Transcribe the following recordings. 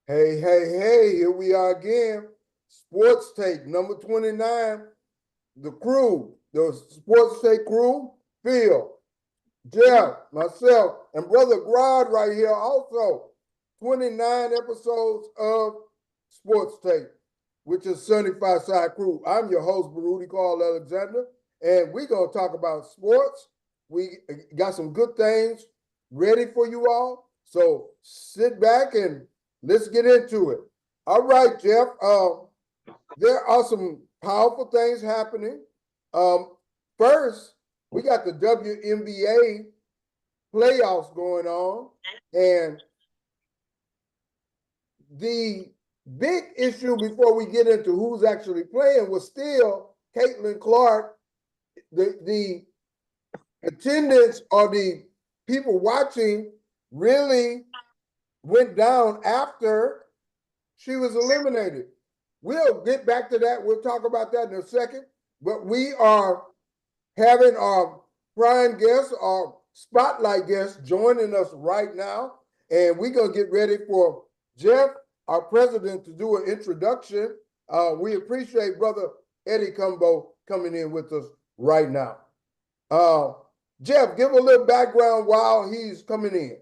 Hey, hey, hey, here we are again. Sports Take number 29. The crew, the Sports Take crew, Phil, Jeff, myself, and Brother Grod right here also. 29 episodes of Sports Take, which is Sunny Phi Side Crew. I'm your host, Baruti Carl Alexander, and we're going to talk about sports. We got some good things ready for you all. So sit back and let's get into it. All right, Jeff. There are some powerful things happening. First, we got the WNBA playoffs going on, and the big issue before we get into who's actually playing was still Caitlin Clark. The attendance or the people watching really went down after she was eliminated. We'll get back to that. We'll talk about that in a second. But we are having our prime guest, our spotlight guest, joining us right now. And we're going to get ready for Jeff, our president, to do an introduction. We appreciate Brother Eddie Cumbo coming in with us right now. Jeff, give a little background while he's coming in.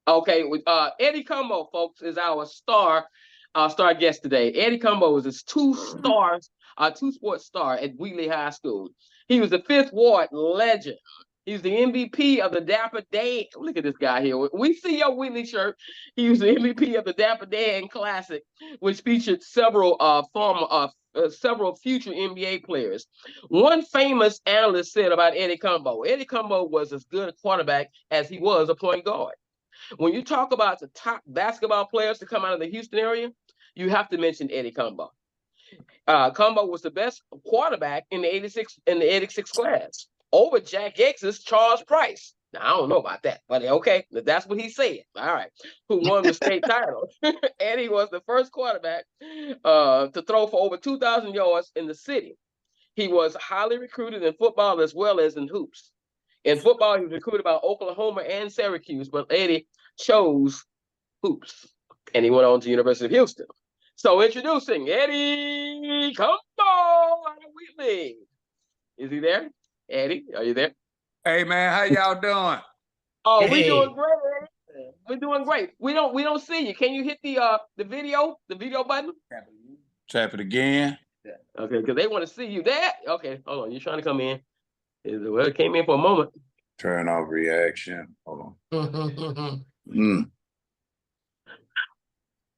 Okay, Eddie Cumbo, folks, is our star guest today. Eddie Cumbo is this two-sport star at Wheatley High School. He was the Fifth Ward legend. He's the MVP of the Dapper Dan. Look at this guy here. We see your Wheatley shirt. He was the MVP of the Dapper Dan Classic, which featured several future NBA players. One famous analyst said about Eddie Cumbo, Eddie Cumbo was as good a quarterback as he was a point guard. When you talk about the top basketball players to come out of the Houston area, you have to mention Eddie Cumbo. Cumbo was the best quarterback in the 86 class over Jack Hicks's Charles Price. Now, I don't know about that, but okay, that's what he said. All right, who won the state title. Eddie was the first quarterback to throw for over 2,000 yards in the city. He was highly recruited in football as well as in hoops. In football, he was recruited by Oklahoma and Syracuse, but Eddie chose hoops, and he went on to University of Houston. So introducing Eddie Cumbo out of Wheatley. Is he there? Eddie, are you there? Hey man, how y'all doing? Oh, we doing great, Eddie. We're doing great. We don't see you. Can you hit the video button? Tap it again. Okay, because they want to see you there. Okay, hold on. You're trying to come in. Well, it came in for a moment. Turn off reaction. Hold on.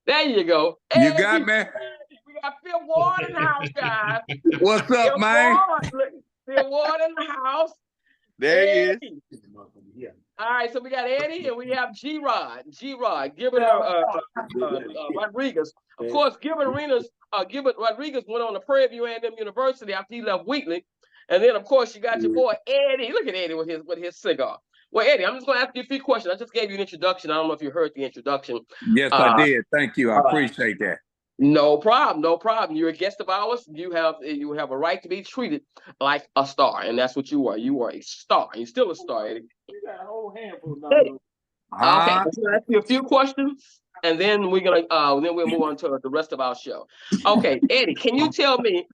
There you go. You got me? We got Phil Ward in the house, guys. What's up, Phil man? Phil Ward in the house. There he is. All right, so we got Eddie and we have Grod, Gilbert Rodriguez. Of course, Gilbert Rodriguez went on to Prairie View A&M University after he left Wheatley. And then, of course, you got your boy Eddie. Look at Eddie with his cigar. Well, Eddie, I'm just going to ask you a few questions. I just gave you an introduction. I don't know if you heard the introduction. Yes, I did. Thank you. I appreciate that. No problem. You're a guest of ours. You have a right to be treated like a star, and that's what you are. You are a star. You're still a star, Eddie. You got a whole handful of Eddie. Okay, I'm going to ask you a few questions, and then we'll move on to the rest of our show. Okay, Eddie, can you tell me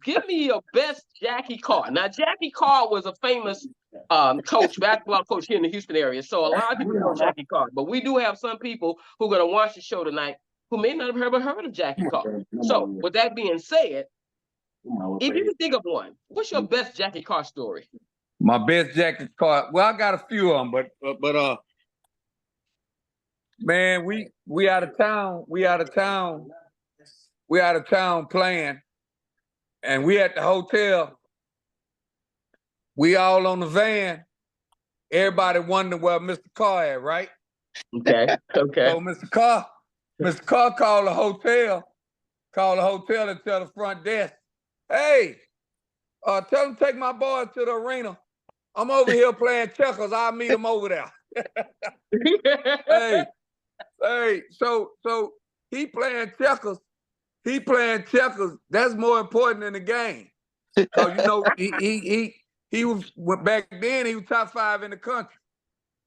give me your best Jackie Carr? Now, Jackie Carr was a famous basketball coach here in the Houston area. So a lot of people know Jackie Carr, but we do have some people who are going to watch the show tonight who may not have ever heard of Jackie Carr. So with that being said, if you can think of one, what's your best Jackie Carr story? My best Jackie Carr. Well, I got a few of them, but man, we out of town. We out of town playing, and we at the hotel. We all on the van. Everybody wondering where Mr. Carr at, right? Okay. So Mr. Carr called the hotel and tell the front desk, hey, tell them to take my boys to the arena. I'm over here playing checkers. I'll meet them over there. hey, so he playing checkers. That's more important than the game. So you know he was back then. He was top 5 in the country,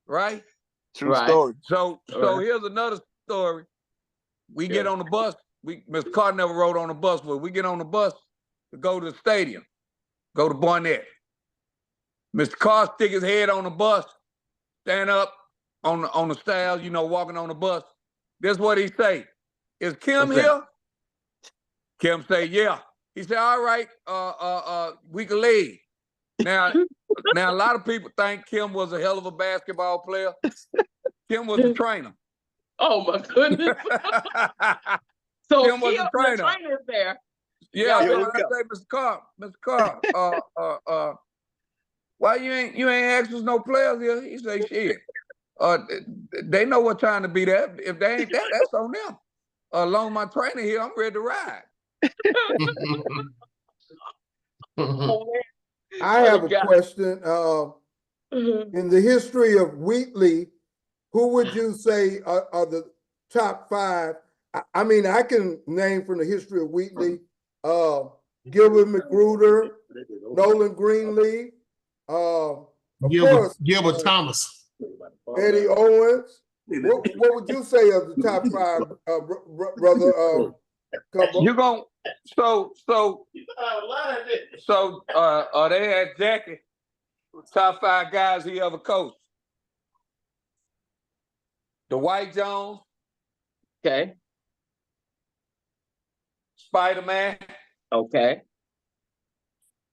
right? True story. So here's story. We get on the bus. Mr. Carter never rode on the bus, but we get on the bus to go to the stadium, go to Barnett. Mr. Carter stick his head on the bus, stand up on the stairs, you know, walking on the bus. This is what he say. Is Kim here? Kim say, yeah. He said, all right, we can leave. Now, a lot of people think Kim was a hell of a basketball player. Kim was a trainer. Oh my goodness. So Kim was a trainer. The trainer's there. Yeah, so I say, Mr. Carr, why you ain't asked us no players here? He say, shit. They know what time to be there. If they ain't there, that's on them. Along my trainer here, I'm ready to ride. I have a question. In the history of Wheatley, who would you say are the top 5? I mean, I can name from the history of Wheatley, Gilbert McGruder, Nolan Greenlee, of course, Gilbert Thomas, Eddie Owens. What would you say of the top 5, brother Cumbo? You gon' they had Jackie, top 5 guys he ever coached. Dwight Jones. Okay. Spider-Man. Okay.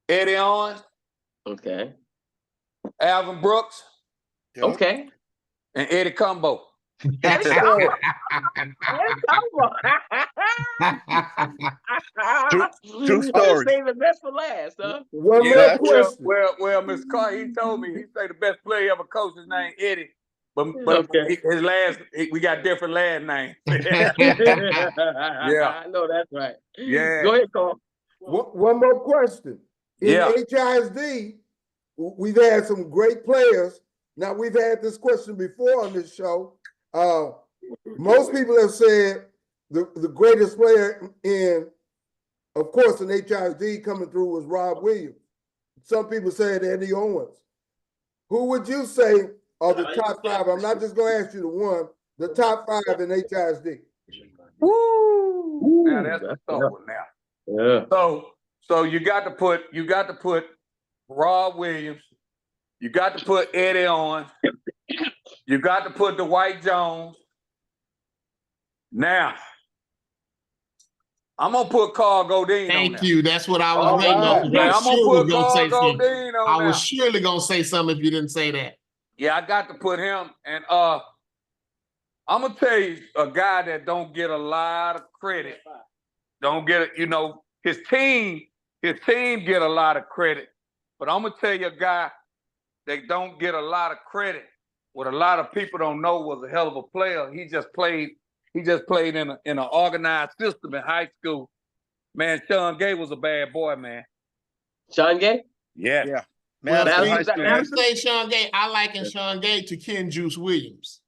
Eddie Owens. Okay. Alvin Brooks. Okay. And Eddie Cumbo. Eddie Cumbo. True story. Save the best for last, huh? One more question. Well, Mr. Carr, he told me, he say the best player he ever coached his name Eddie. But Okay. his we got different last names. Yeah. I know that's right. Yeah. Go ahead, Carl. One more question. In HISD, we've had some great players. Now, we've had this question before on this show. Most people have said the greatest player of course, in HISD coming through was Rob Williams. Some people said Eddie Owens. Who would you say are the top 5? I'm not just going to ask you the one, the top 5 in HISD. Woo! Now that's the tough one now. Yeah. So you got to put Rob Williams. You got to put Eddie Owens. You got to put Dwight Jones. Now, I'm gonna put Carl Godine on there. Thank you. That's what I was waiting on. I'm gonna put Carl Godine on I was surely gonna say something if you didn't say that. Yeah, I got to put him. And I'm gonna tell you a guy that don't get a lot of credit. Don't get it, you know, his team get a lot of credit. But I'm gonna tell you a guy that don't get a lot of credit. What a lot of people don't know was a hell of a player. He just played in an organized system in high school. Man, Sean Gay was a bad boy, man. Sean Gay? Yeah. Yeah. Well, Man, say Sean Gay, I liken Sean Gay to Ken Juice Williams.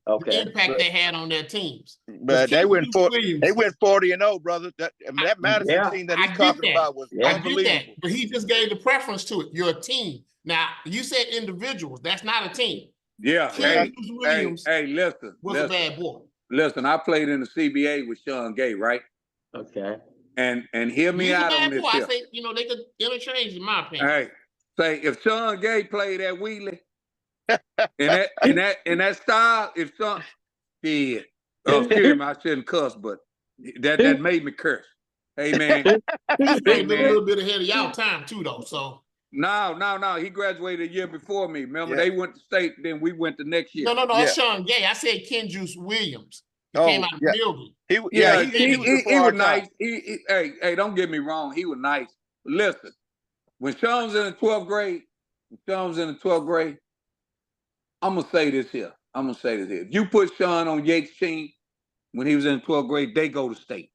Okay. The impact they had on their teams. but they went 40-0, brother. That Madison team that he's talking about was unbelievable. But he just gave the preference to it. You're a team. Now, you said individuals. That's not a team. Yeah. Ken Juice Williams listen. was a bad boy. Listen, I played in the CBA with Sean Gay, right? Okay. And hear me out on this here. I think, they could interchange, in my opinion. Hey, say if Sean Gay played at Wheatley, in that style, if Sean excuse me, I shouldn't cuss, but that made me curse. Hey man. He's a little bit ahead of y'all time too, though. So no. He graduated a year before me. Remember, they went to state, then we went the next year. No, that's Sean Gay. I said Ken Juice Williams. He came out of the building. He was nice. Hey, don't get me wrong. He was nice. But listen, when Sean was in the 12th grade, I'm gonna say this here. If you put Sean on Yates' team when he was in the 12th grade, they go to state.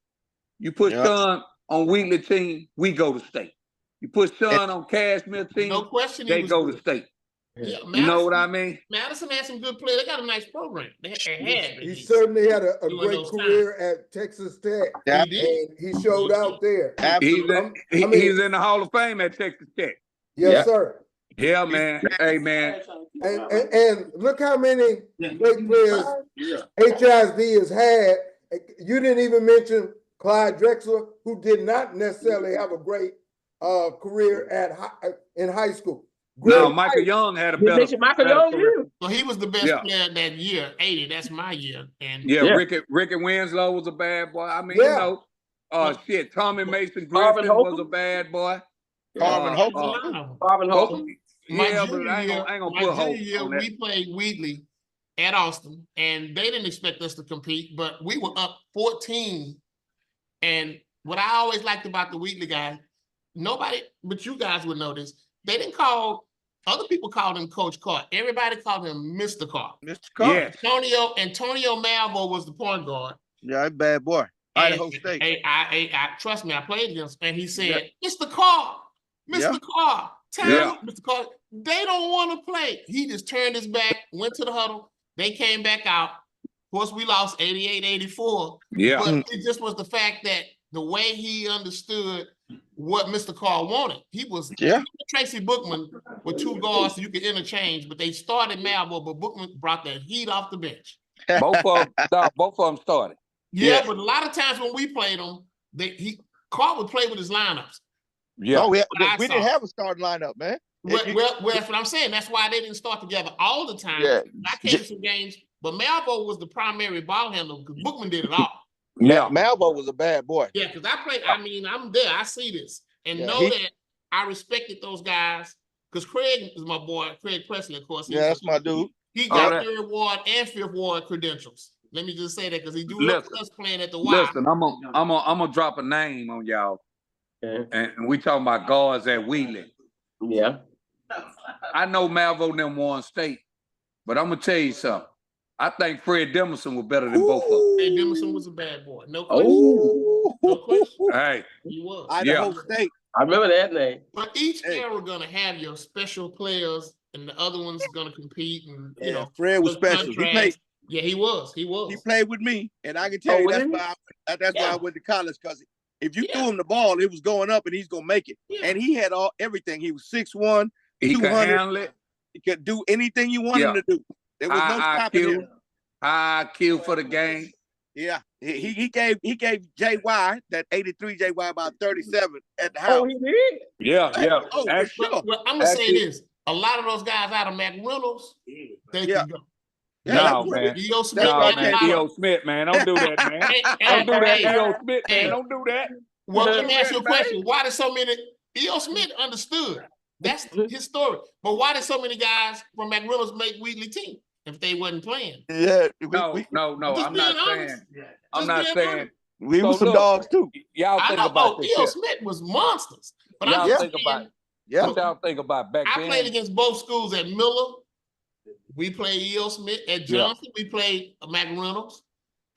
You put Sean on Wheatley team, we go to state. You put Sean on Cashmere team, no question, they go to state. Yeah, you know what I mean? Madison had some good players. They got a nice program. He certainly had a great career at Texas Tech. Yeah. And he showed out there. Absolutely. He's in the Hall of Fame at Texas Tech. Yes, sir. Yeah, man. Hey, man. And look how many great players HISD has had. You didn't even mention Clyde Drexler, who did not necessarily have a great career in high school. No, Michael Young had a better career. So he was the best player that year, 80. That's my year. And Ricky Winslow was a bad boy. I mean, you know, Tommy Mason Griffin was a bad boy. Marvin Hope. Marvin Hope. Yeah, but I ain't gonna put Hope on that. We played Wheatley at Austin, and they didn't expect us to compete, but we were up 14. And what I always liked about the Wheatley guys, nobody but you guys would know this. They didn't call, other people called him Coach Carr. Everybody called him Mr. Carr. Mr. Carr. Yes. Antonio Malvo was the point guard. Yeah, bad boy. Idaho State. I trust me, I played against him, and he said, Mr. Carr, Mr. Carr, tell him, Mr. Carr, they don't want to play. He just turned his back, went to the huddle. They came back out. Of course, we lost 88-84. Yeah. But it just was the fact that the way he understood what Mr. Carr wanted. He was Tracy Bookman with two guards so you could interchange, but they started Malvo, but Bookman brought that heat off the bench. Both of them started. Yeah, but a lot of times when we played him, Carr would play with his lineups. Yeah, no, we didn't have a starting lineup, man. Well, that's what I'm saying. That's why they didn't start together all the time. Yeah. I came to some games, but Malvo was the primary ball handler because Bookman did it all. Yeah, Malvo was a bad boy. Yeah, because I played. I mean, I'm there. I see this and that I respected those guys because Craig is my boy. Craig Presley, of course. That's my dude. He got third ward and fifth ward credentials. Let me just say that because he do look us playing at the Y. Listen, I'm gonna drop a name on y'all, and we talking about guards at Wheatley. Yeah. I know Malvo them won state, but I'm gonna tell you something. I think Fred Demerson was better than both of them. Fred Demerson was a bad boy. No question. No question. Hey. He was. Idaho State. I remember that name. But each era gonna have your special players and the other ones gonna compete and you know. Fred was special. He played. Yeah, he was. He played with me, and I can tell you why I went to college, because if you threw him the ball, it was going up and he's gonna make it. Yeah. And he had everything. He was 6'1", 200. He could handle it. He could do anything you wanted him to do. There was no stopping him. High IQ for the game. Yeah. He gave JY, that 83 JY, about 37 at the house. Oh, he did? Yeah. Oh, for sure. Well, I'm gonna say this. A lot of those guys out of Mac Reynolds, they can go. No, man. E.O. Smith, E.O. Smith, man. Don't do that, man. Don't do that, E.O. Smith, man. Don't do that. Well, let me ask you a question. Why did so many E.O. Smith understood? That's his story. But why did so many guys from Mac Reynolds make Wheatley team if they wasn't playing? Yeah. No. I'm not saying. We were some dogs too. Y'all think about this. E.O. Smith was monsters. But y'all think about what y'all think about back then. I played against both schools at Miller. We played E.O. Smith. At Johnson, we played Mac Reynolds.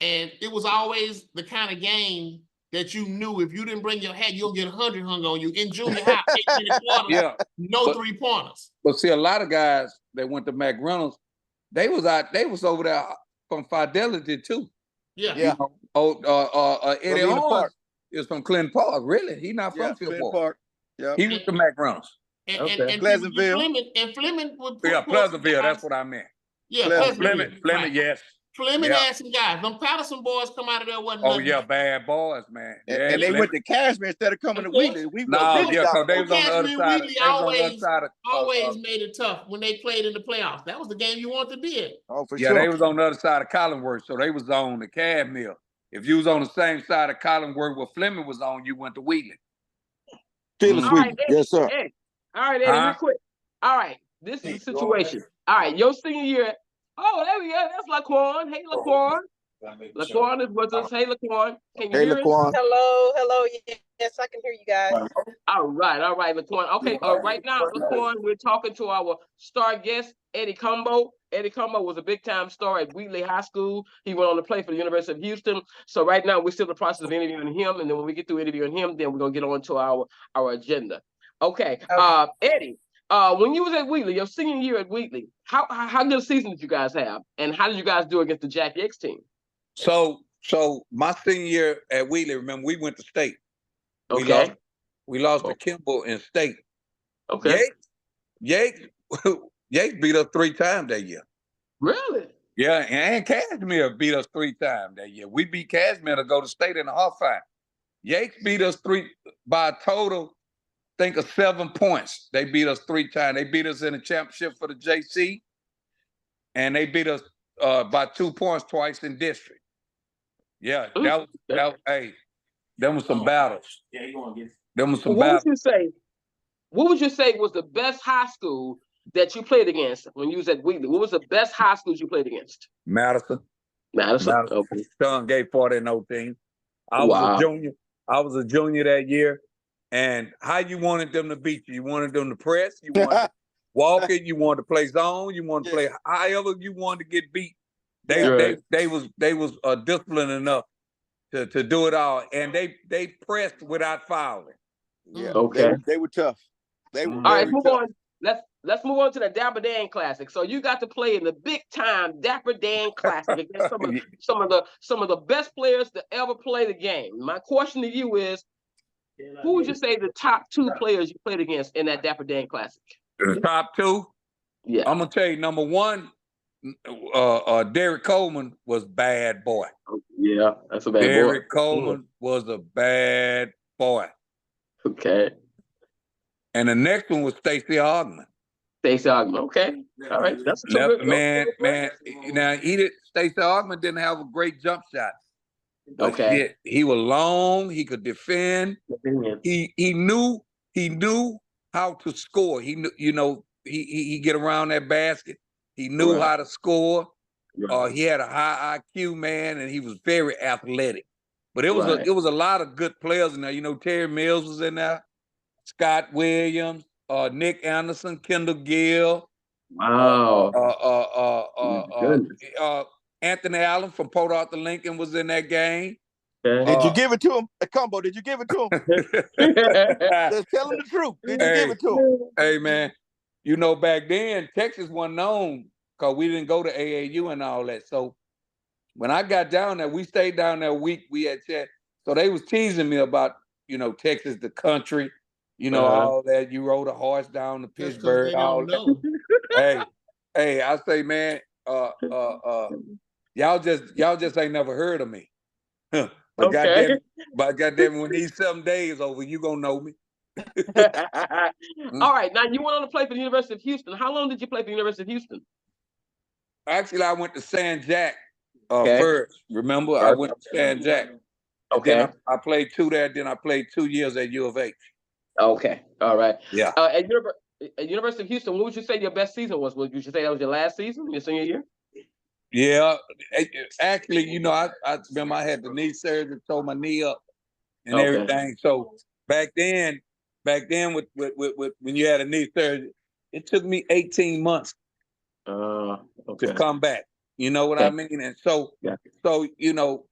And it was always the kind of game that you knew if you didn't bring your hat, you'll get 100 hung on you. In junior high, 8 quarters, no 3-pointers. But see, a lot of guys that went to Mac Reynolds, they was over there from Fidelity too. Yeah. You know, Eddie Owens is from Clinton Park. Really? He not from Clinton Park. Yeah. He went to Mac Reynolds. And Pleasantville. Fleming would Pleasantville, that's what I meant. Yeah, Fleming, right. yes. Fleming had some guys. Them Patterson boys come out of there, wasn't nothing. Bad boys, man. And they went to Cashmere instead of coming to Wheatley. Because they was on the other side. Wheatley always made it tough when they played in the playoffs. That was the game you wanted to be in. Oh, for sure. Yeah, they was on the other side of Collinworth, so they was on the Cashmere. If you was on the same side of Collinworth where Fleming was on, you went to Wheatley. Yes, sir. Hey. All right, Eddie, real quick. All right, this is the situation. All right, your senior year. Oh, there we go. That's Laquan. Hey, Laquan. Laquan is with us. Hey, Laquan. Can you hear Laquan. us? Hello. Yes, I can hear you guys. All right, Laquan. Okay, right now, Laquan, we're talking to our star guest, Eddie Cumbo. Eddie Cumbo was a big-time star at Wheatley High School. He went on to play for the University of Houston. So right now, we're still in the process of interviewing him. And then when we get through interviewing him, then we're going to get on to our agenda. Okay. Eddie, when you was at Wheatley, your senior year at Wheatley, how good a season did you guys have? And how did you guys do against the Jackie X team? So my senior year at Wheatley, remember, we went to state. Okay. We lost to Kimball in state. Okay. Yates beat us 3 times that year. Really? Yeah, and Cashmere beat us 3 times that year. We beat Cashmere to go to state in the half final. Yates beat us by a total, I think, of 7 points. They beat us 3 times. They beat us in the championship for the JC, and they beat us by 2 points twice in district. Yeah, that was them was some battles. Yeah, you gonna get. Them was some battles. What would you say was the best high school that you played against when you was at Wheatley? What was the best high schools you played against? Madison. Okay. Son gave 40 and 0 team. I was a junior that year. And how you wanted them to beat you? You wanted them to press, you wanted to walk it, you wanted to play zone, you wanted to play however you wanted to get beat. They was disciplined enough to do it all. And they pressed without fouling. Yeah, okay. They were tough. They were all right, move tough. on. Let's move on to the Dapper Dan Classic. So you got to play in the big time Dapper Dan Classic against some of the best players to ever play the game. My question to you is, who would you say the top 2 players you played against in that Dapper Dan Classic? The top 2? Yeah. I'm gonna tell you, number 1, Derek Coleman was bad boy. Yeah, that's a bad boy. Derek Coleman was a bad boy. Okay. And the next one was Stacey Ogman. Stacey Ogman, okay. All right. That's a good man. Now Stacey Ogman didn't have a great jump shot. Okay. He was long, he could defend. He knew how to score. He knew, he get around that basket. He knew how to score. He had a high IQ, man, and he was very athletic. But it was a lot of good players in there. Terry Mills was in there, Scott Williams, Nick Anderson, Kendall Gill. Wow. Anthony Allen from Port Arthur Lincoln was in that game. Did you give it to him? Cumbo, did you give it to him? Just tell him the truth. Did you give it to him? Hey, man, back then, Texas wasn't known because we didn't go to AAU and all that. So when I got down there, we stayed down there a week. We had chat. So they was teasing me about, Texas, the country, all that. You rode a horse down to Pittsburgh, all that. Hey, I say, man, y'all just ain't never heard of me. But goddamn, when these 7 days over, you gonna know me. All right, now you went on to play for the University of Houston. How long did you play for the University of Houston? Actually, I went to San Jack first. Remember, I went to San Jack. Okay. Then I played 2 there. Then I played 2 years at U of H. Okay. All right. Yeah. At University of Houston, what would you say your best season was? Would you say that was your last season, your senior year? Yeah. Actually, I remember I had the knee surgery, tore my knee up and everything. So back then with when you had a knee surgery, it took me 18 months to come back. You know what I mean? And so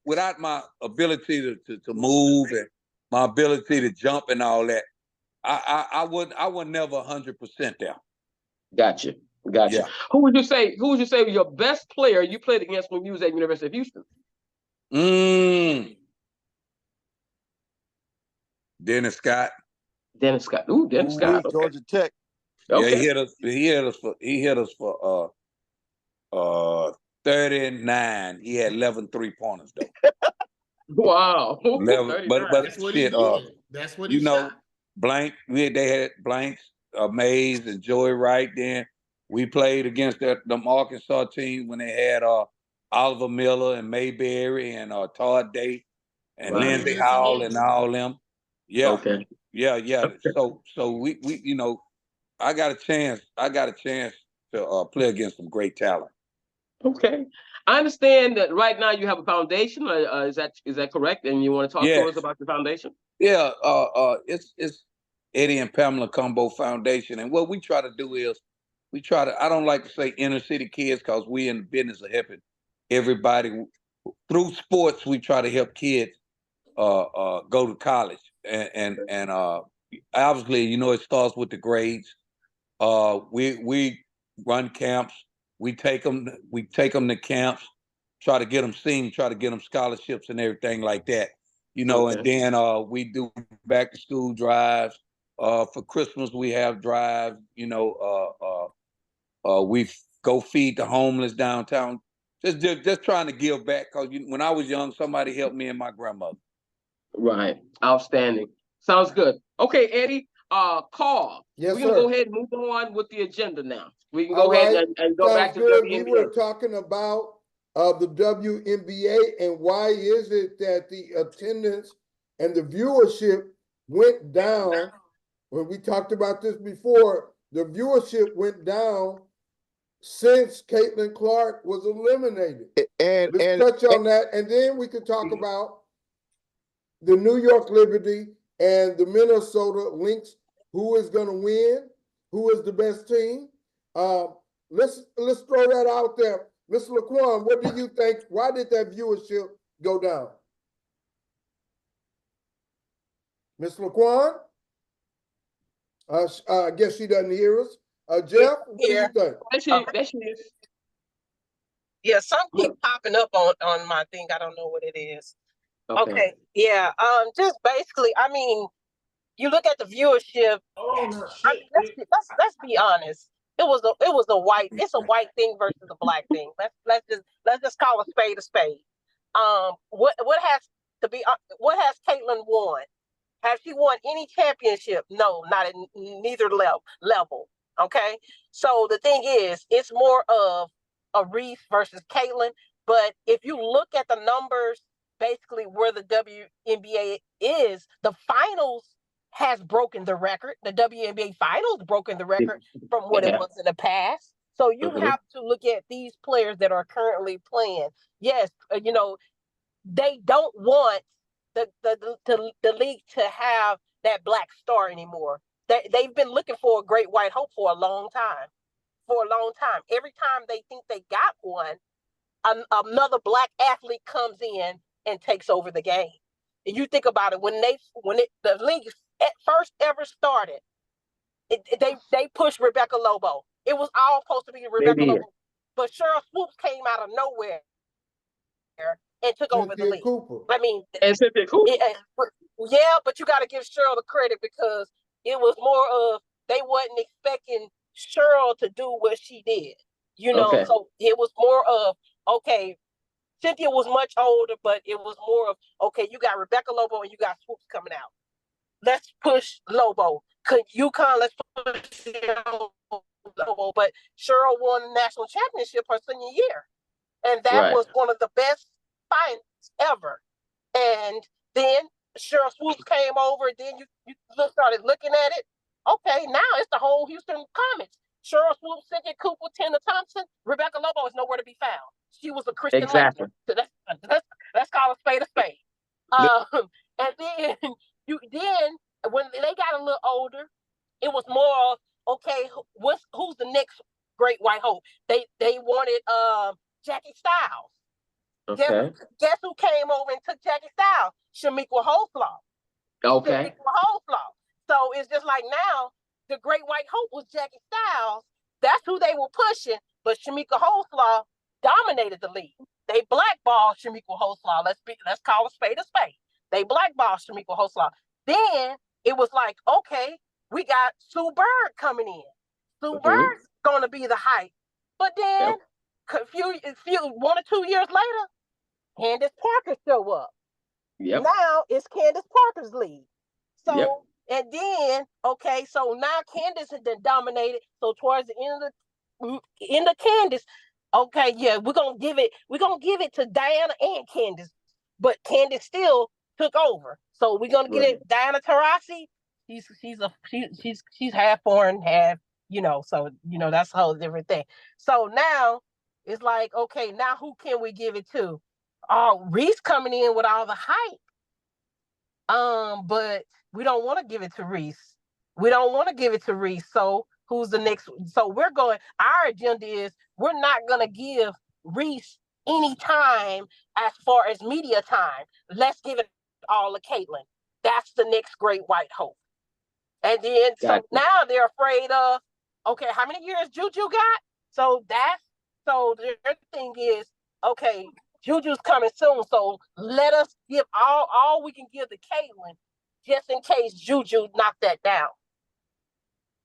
without my ability to move and my ability to jump and all that, I would never 100% there. Gotcha. Yeah. Who would you say was your best player you played against when you was at University of Houston? Dennis Scott. Ooh, Dennis Scott. Okay. Georgia Tech. Okay. Yeah, he hit us for 39. He had 11 3-pointers though. Wow. 11, but that's what shit, he did. That's what he shot. Blank. They had Blanks, Mays, and Joey Wright. Then we played against them Arkansas team when they had Oliver Miller and Mayberry and Todd Day and Lindsey Howell and all them. Yeah. Okay. Yeah. So we I got a chance to play against some great talent. Okay. I understand that right now you have a foundation. Is that correct? And you want to talk to us about the foundation? Yeah. It's Eddie and Pamela Cumbo Foundation, and what we try to do is I don't like to say inner city kids because we in the business of helping everybody through sports. We try to help kids go to college, and obviously it starts with the grades. We run camps. We take them to camps, try to get them seen, try to get them scholarships and everything like that. And then we do back to school drives. For Christmas we have drives. We go feed the homeless downtown Just trying to give back, because when I was young, somebody helped me and my grandmother. Right. Outstanding. Sounds good. Okay, Eddie. Carl. Yes, we can sir. go ahead and move on with the agenda now. We can go ahead and go back to the WNBA. We were talking about the WNBA and why is it that the attendance and the viewership went down. When we talked about this before, the viewership went down since Caitlin Clark was eliminated. Let's touch on that, and then we could talk about the New York Liberty and the Minnesota Lynx. Who is going to win? Who is the best team? Let's throw that out there. Mr. Laquan, what do you think? Why did that viewership go down? Ms. Laquan? I guess she doesn't hear us. Jeff, what do you think? There she is. Yeah, something keep popping up on my thing. I don't know what it is. Okay. Yeah. Just basically, I mean, you look at the viewership. Let's be honest. It's a white thing versus a black thing. Let's just call a spade a spade. What has Caitlin won? Has she won any championship? No, not at neither level. Okay. So the thing is, it's more of a Reese versus Caitlin. But if you look at the numbers, basically where the WNBA is, the finals has broken the record. The WNBA finals broken the record from what it was in the past. So you have to look at these players that are currently playing. Yes, they don't want the league to have that black star anymore. They've been looking for a great white hope for a long time. Every time they think they got one, another black athlete comes in and takes over the game. And you think about it, when the league first ever started, they pushed Rebecca Lobo. It was all supposed to be Rebecca Lobo, but Cheryl Swoops came out of nowhere and took over the league. I mean, and Cynthia Cooper. Yeah, but you got to give Cheryl the credit because it was more of they wasn't expecting Cheryl to do what she did. So it was more of Cynthia was much older, but it was more of you got Rebecca Lobo and you got Swoops coming out. Let's push Lobo. Let's push Lobo. But Cheryl won the national championship her senior year. And that was one of the best finals ever. And then Cheryl Swoops came over, and then you started looking at it. Okay, now it's the whole Houston Comets. Cheryl Swoops, Cynthia Cooper, Tina Thompson, Rebecca Lobo is nowhere to be found. She was a Christian legend. So let's call a spade a spade. And then when they got a little older, it was more of who's the next great white hope? They wanted Jackie Styles. Guess who came over and took Jackie Styles? Shamiqua Holflaw. Shamiqua Holflaw. So it's just like now, the great white hope was Jackie Styles. That's who they were pushing, but Shamiqua Holflaw dominated the league. They blackballed Shamiqua Holflaw. Let's call a spade a spade. They blackballed Shamiqua Holflaw. Then it was like, we got Sue Bird coming in. Sue Bird's going to be the hype. But then, a few 1 or 2 years later, Candace Parker show up. Now it's Candace Parker's league. So, and then, so now Candace has been dominated. So towards the end of Candace, we're gonna give it to Diana and Candace, but Candace still took over. So we're gonna get it Diana Taurasi. She's half foreign, half so that's a whole different thing. So now it's like, now who can we give it to? Reese coming in with all the hype. But we don't want to give it to Reese. So who's the next? So our agenda is we're not going to give Reese any time as far as media time. Let's give it all to Caitlin. That's the next great white hope. And then, so now they're afraid of, how many years Juju got? So their thing is, Juju's coming soon. So let us give all we can give to Caitlin just in case Juju knocked that down.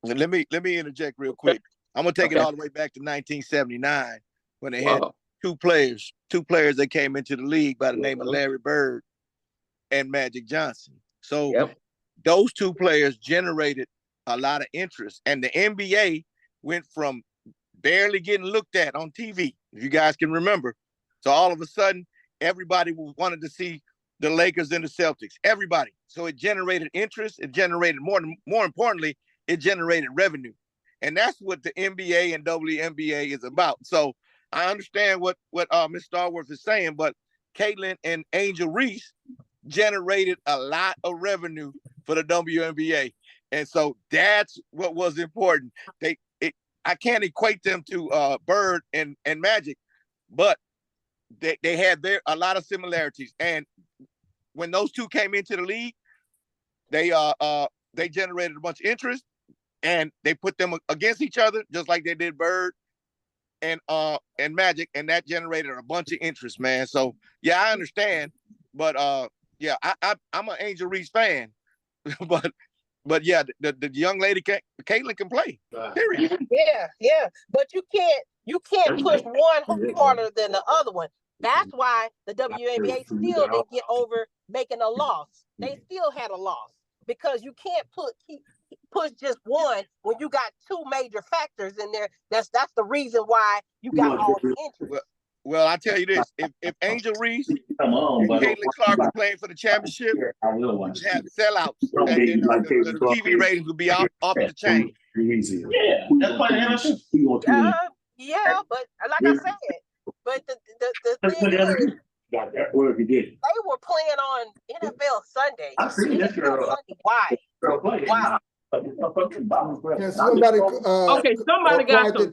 Let me interject real quick. I'm gonna take it all the way back to 1979 when they had two players that came into the league by the name of Larry Bird and Magic Johnson. So those two players generated a lot of interest, and the NBA went from barely getting looked at on TV, if you guys can remember. So all of a sudden, everybody wanted to see the Lakers and the Celtics. Everybody. So it generated interest. It generated more importantly, it generated revenue, and that's what the NBA and WNBA is about. So I understand what Ms. Stallworth is saying, but Caitlin and Angel Reese generated a lot of revenue for the WNBA. And so that's what was important. I can't equate them to Bird and Magic, but they had a lot of similarities. And when those two came into the league, they generated a bunch of interest, and they put them against each other, just like they did Bird and Magic, and that generated a bunch of interest, man. So yeah, I understand, but yeah, I'm an Angel Reese fan, but yeah, the young lady Caitlin can play. Period. Yeah, but you can't push one harder than the other one. That's why the WNBA still didn't get over making a loss. They still had a loss because you can't push just one when you got two major factors in there. That's the reason why you got all the interest. Well, I tell you this: if Angel Reese and Caitlin Clark were playing for the championship, you'd have sellouts. The TV ratings would be off the chain. Yeah, that's quite an yeah, but like I said, but the thing is, they were playing on NFL Sunday. I've seen this girl. Sunday. Why? Why? Can somebody somebody got some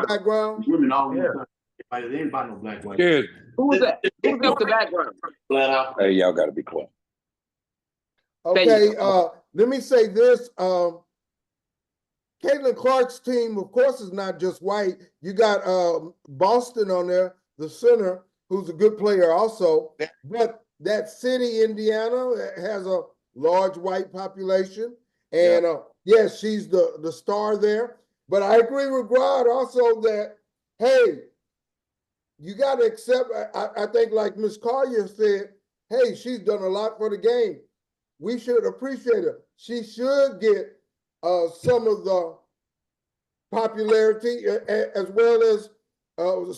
background. Women all anybody no black white. Who's that? Who's got the background? Flat out. Hey, y'all got to be quiet. Okay, let me say this. Caitlin Clark's team, of course, is not just white. You got Boston on there, the center, who's a good player also. But that city, Indiana, has a large white population. And yes, she's the star there. But I agree with Grod also that, hey, you got to accept, I think like Ms. Collier said, hey, she's done a lot for the game. We should appreciate her. She should get some of the popularity as well as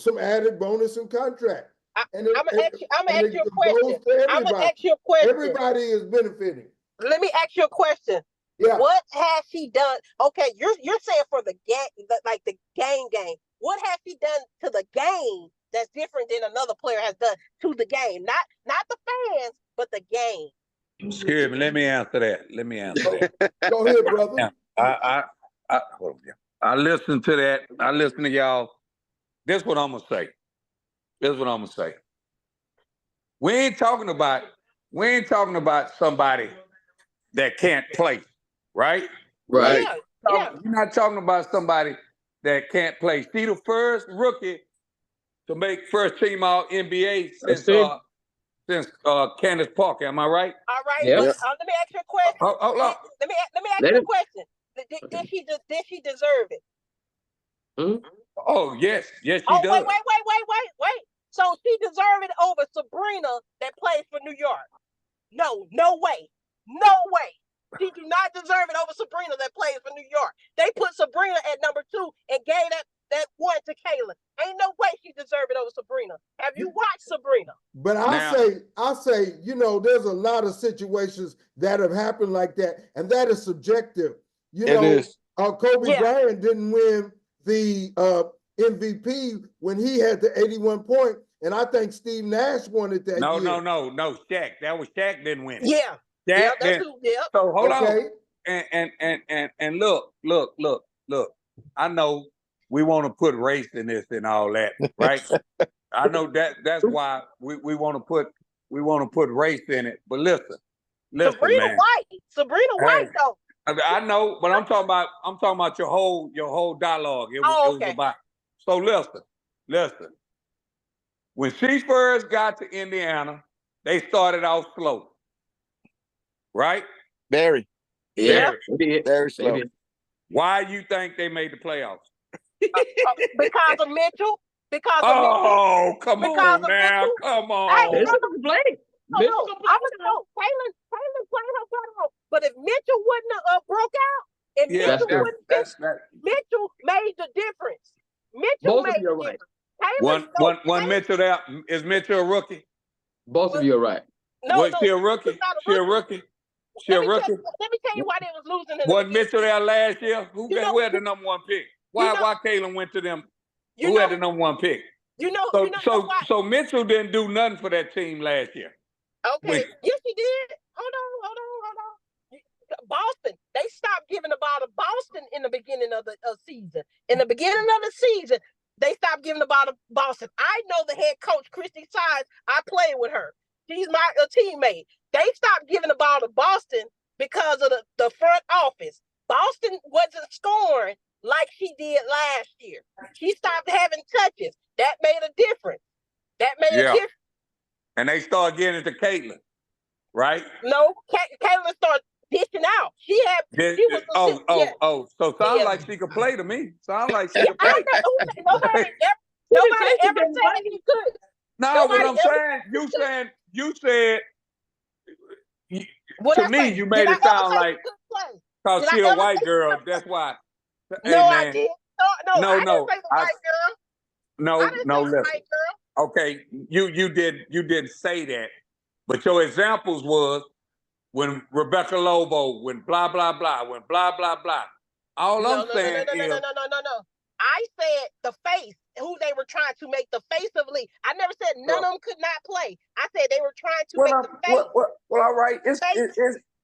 some added bonus and contract. I'm gonna ask you a question. I'm gonna ask you a question. Everybody is benefiting. Let me ask you a question. Yeah. What has she done? Okay, you're saying for the game, like the game. What has she done to the game that's different than another player has done to the game? Not the fans, but the game. Excuse me. Let me answer that. Go ahead, brother. I listened to that. I listened to y'all. This is what I'm gonna say. We ain't talking about somebody that can't play, right? Right. Yeah. You're not talking about somebody that can't play. She the first rookie to make first team all NBA since Candace Parker. Am I right? All right. Yeah. Let me ask you a question. Hold on. Let me ask you a question. Did she deserve it? Hmm? Oh yes, she does. Wait. So she deserved it over Sabrina that plays for New York? No way. She do not deserve it over Sabrina that plays for New York. They put Sabrina at number 2 and gave that one to Caitlin. Ain't no way she deserved it over Sabrina. Have you watched Sabrina? But I'll say, there's a lot of situations that have happened like that, and that is subjective. Kobe Bryant didn't win the MVP when he had the 81 point, and I think Steve Nash won it that year. No, Shaq. That was Shaq didn't win it. Yeah. Shaq That's who. Yeah. So hold on. And look. I know we want to put race in this and all that, right? I know that's why we want to put race in it. But listen, Sabrina man. Sabrina White though. I know, but I'm talking about your whole dialogue. It was about. So listen. When she first got to Indiana, they started off slow, right? Very. Yeah. Very slow. Why you think they made the playoffs? Because of Mitchell. Because come on now, come on. Mitchell can play. Mitchell can play. I'm gonna go. Taylor played her butt off. But if Mitchell wouldn't have broke out, and Mitchell made the difference. Mitchell made the difference. One Mitchell there. Is Mitchell a rookie? Both of you are right. No, she a rookie. She a rookie. She a rookie. Let me tell you why they was losing. Wasn't Mitchell there last year? Who had the number one pick? Why Kalen went to them? Who had the number one pick? So Mitchell didn't do nothing for that team last year. Okay. Yes, he did. Hold on. Boston, they stopped giving the ball to Boston in the beginning of the season. In the beginning of the season, they stopped giving the ball to Boston. I know the head coach, Christy Sides. I played with her. She's my teammate. They stopped giving the ball to Boston because of the front office. Boston wasn't scoring like she did last year. She stopped having touches. That made a difference. And they started getting it to Caitlin, right? No, Caitlin started dishing out. So sounds like she could play to me. Sounds like she could play. Nobody ever said he could. No, but I'm saying, you said, to me, you made it sound like, because she a white girl, that's why. No, I didn't. No, I didn't say the white girl. No, listen. Okay, you didn't say that, but your examples was when Rebecca Lobo, when blah blah blah, when blah blah blah. All I'm saying is no. I said the face, who they were trying to make the face of the league. I never said none of them could not play. I said they were trying to make the face. Well, all right.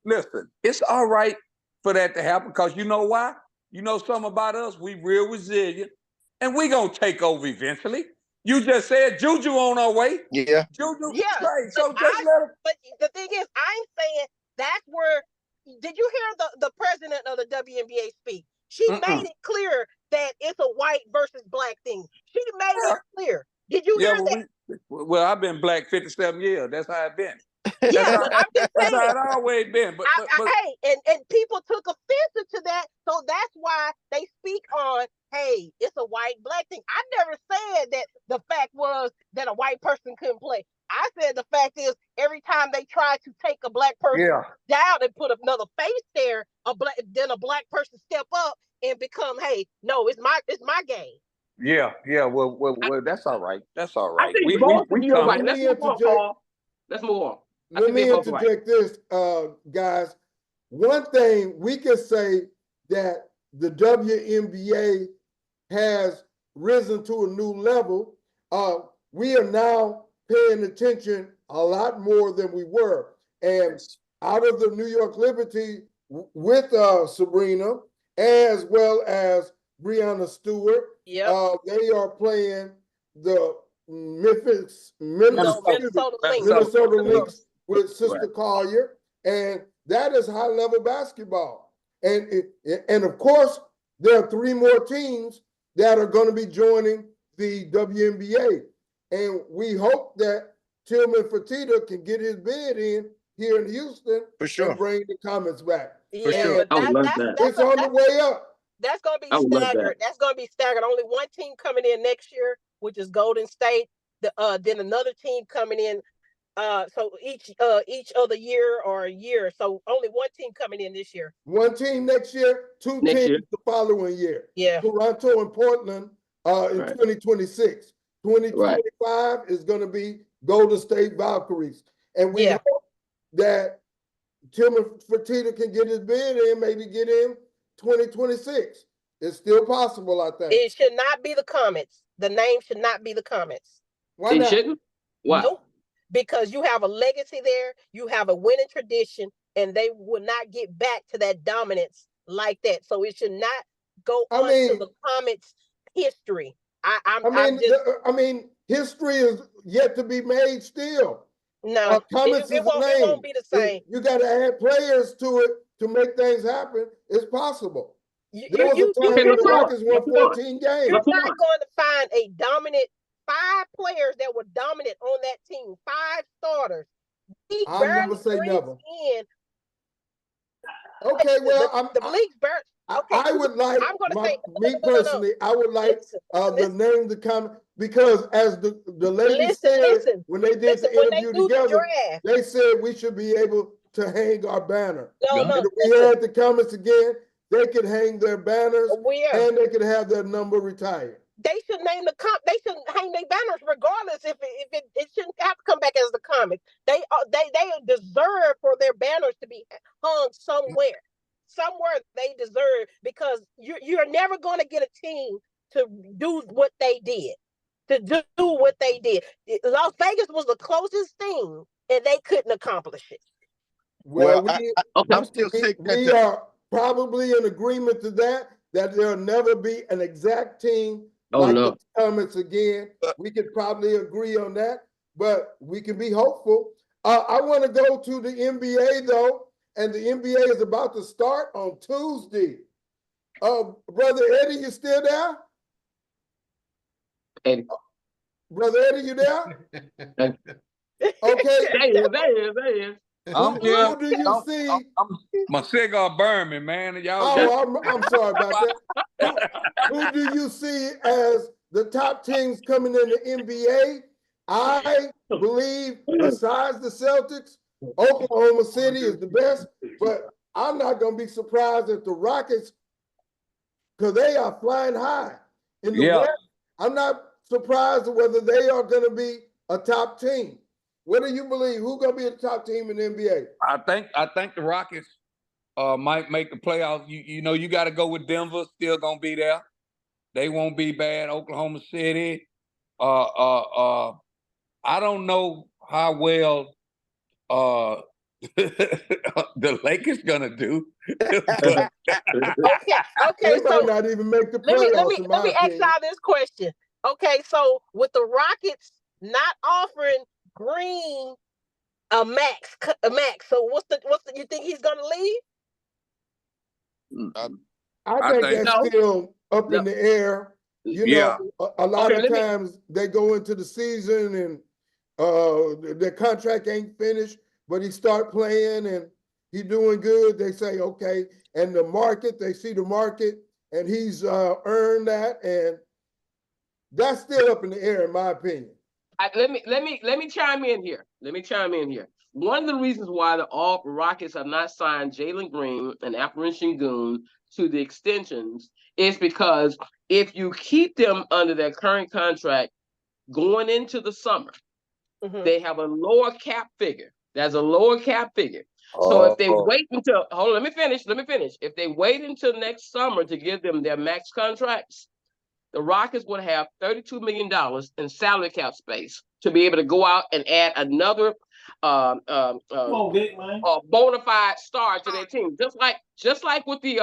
Listen, it's all right for that to happen because you know why? You know something about us? We real resilient, and we gonna take over eventually. You just said Juju on our way. Yeah. Juju. Yeah. Right. So just let her. But the thing is, I'm saying that's where. Did you hear the president of the WNBA speak? She made it clear that it's a white versus black thing. She made it clear. Did you hear that? Well, I've been black 57 years. That's how I've been. Yeah, but I'm just saying. That's how it always been. But hey, and people took offense to that, so that's why they speak on, hey, it's a white-black thing. I never said that the fact was that a white person couldn't play. I said the fact is every time they try to take a black person down and put another face there, then a black person step up and become, hey, no, it's my game. Yeah. Well, that's all right. That's all right. I think you're right. Let's move on. Let me interject this, guys. One thing we can say that the WNBA has risen to a new level. We are now paying attention a lot more than we were. And out of the New York Liberty with Sabrina, as well as Breanna Stewart, they are playing the Minnesota Lynx with Sister Collier, and that is high-level basketball. And of course, there are 3 more teams that are going to be joining the WNBA. And we hope that Tillman Fertitta can get his bid in here in Houston for sure and bring the Comets back. For sure. It's on the way up. That's going to be staggered. That's going to be staggered. Only one team coming in next year, which is Golden State. Then another team coming in. So each other year or a year. So only one team coming in this year. One team next year, 2 teams the following year. Yeah. Toronto and Portland in 2026. 2025 is going to be Golden State Valkyries. And we hope that Tillman Fertitta can get his bid in, maybe get in 2026. It's still possible, I think. It should not be the Comets. The name should not be the Comets. Why not? It shouldn't? Why? Nope. Because you have a legacy there, you have a winning tradition, and they will not get back to that dominance like that. So it should not go on to the Comets' history. I mean, history is yet to be made still. No, it won't be the same. You got to add players to it to make things happen. It's possible. There was a time when the Rockets won 14 games. You're not going to find a dominant 5 players that were dominant on that team. 5 starters. I'll never say never. Okay, well, the league's burnt. Okay, I would like, I'm going to say, me personally, I would like the name to come. because as the lady said when they did the interview together, they said we should be able to hang our banner. No, and if we had the comments again, they could hang their banners and they could have their number retired. They should name they should hang their banners regardless if it shouldn't have to come back as the comics. They deserve for their banners to be hung somewhere. Somewhere they deserve, because you're never going to get a team to do what they did. Las Vegas was the closest thing, and they couldn't accomplish it. Well, I'm still sick. We are probably in agreement to that there'll never be an exact team the comments again. We could probably agree on that, but we can be hopeful. I want to go to the NBA though, and the NBA is about to start on Tuesday. Brother Eddie, you still there? Eddie. Brother Eddie, you there? Okay. There he is. Who do you see? My cigar burned me, man. I'm sorry about that. Who do you see as the top teams coming in the NBA? I believe, besides the Celtics, Oklahoma City is the best, but I'm not going to be surprised if the Rockets, because they are flying high in the West. I'm not surprised whether they are going to be a top team. What do you believe? Who's going to be the top team in the NBA? I think the Rockets might make the playoffs. You got to go with Denver. Still going to be there. They won't be bad. Oklahoma City. I don't know how well the Lakers gonna do. Okay. They might not even make the playoffs. Let me ask y'all this question. Okay, so with the Rockets not offering Green a max, so what's the you think he's gonna leave? I think that's still up in the air. You know, a lot of times they go into the season and their contract ain't finished, but he start playing and he doing good. They say, okay, and the market, they see the market, and he's earned that, and that's still up in the air, in my opinion. Let me chime in here. One of the reasons why the Rockets have not signed Jalen Green and Alperen Sengun to the extensions is because if you keep them under their current contract going into the summer, they have a lower cap figure. There's a lower cap figure. So if they wait until, let me finish. If they wait until next summer to give them their max contracts, the Rockets would have $32 million in salary cap space to be able to go out and add another bona fide star to their team. Just like what the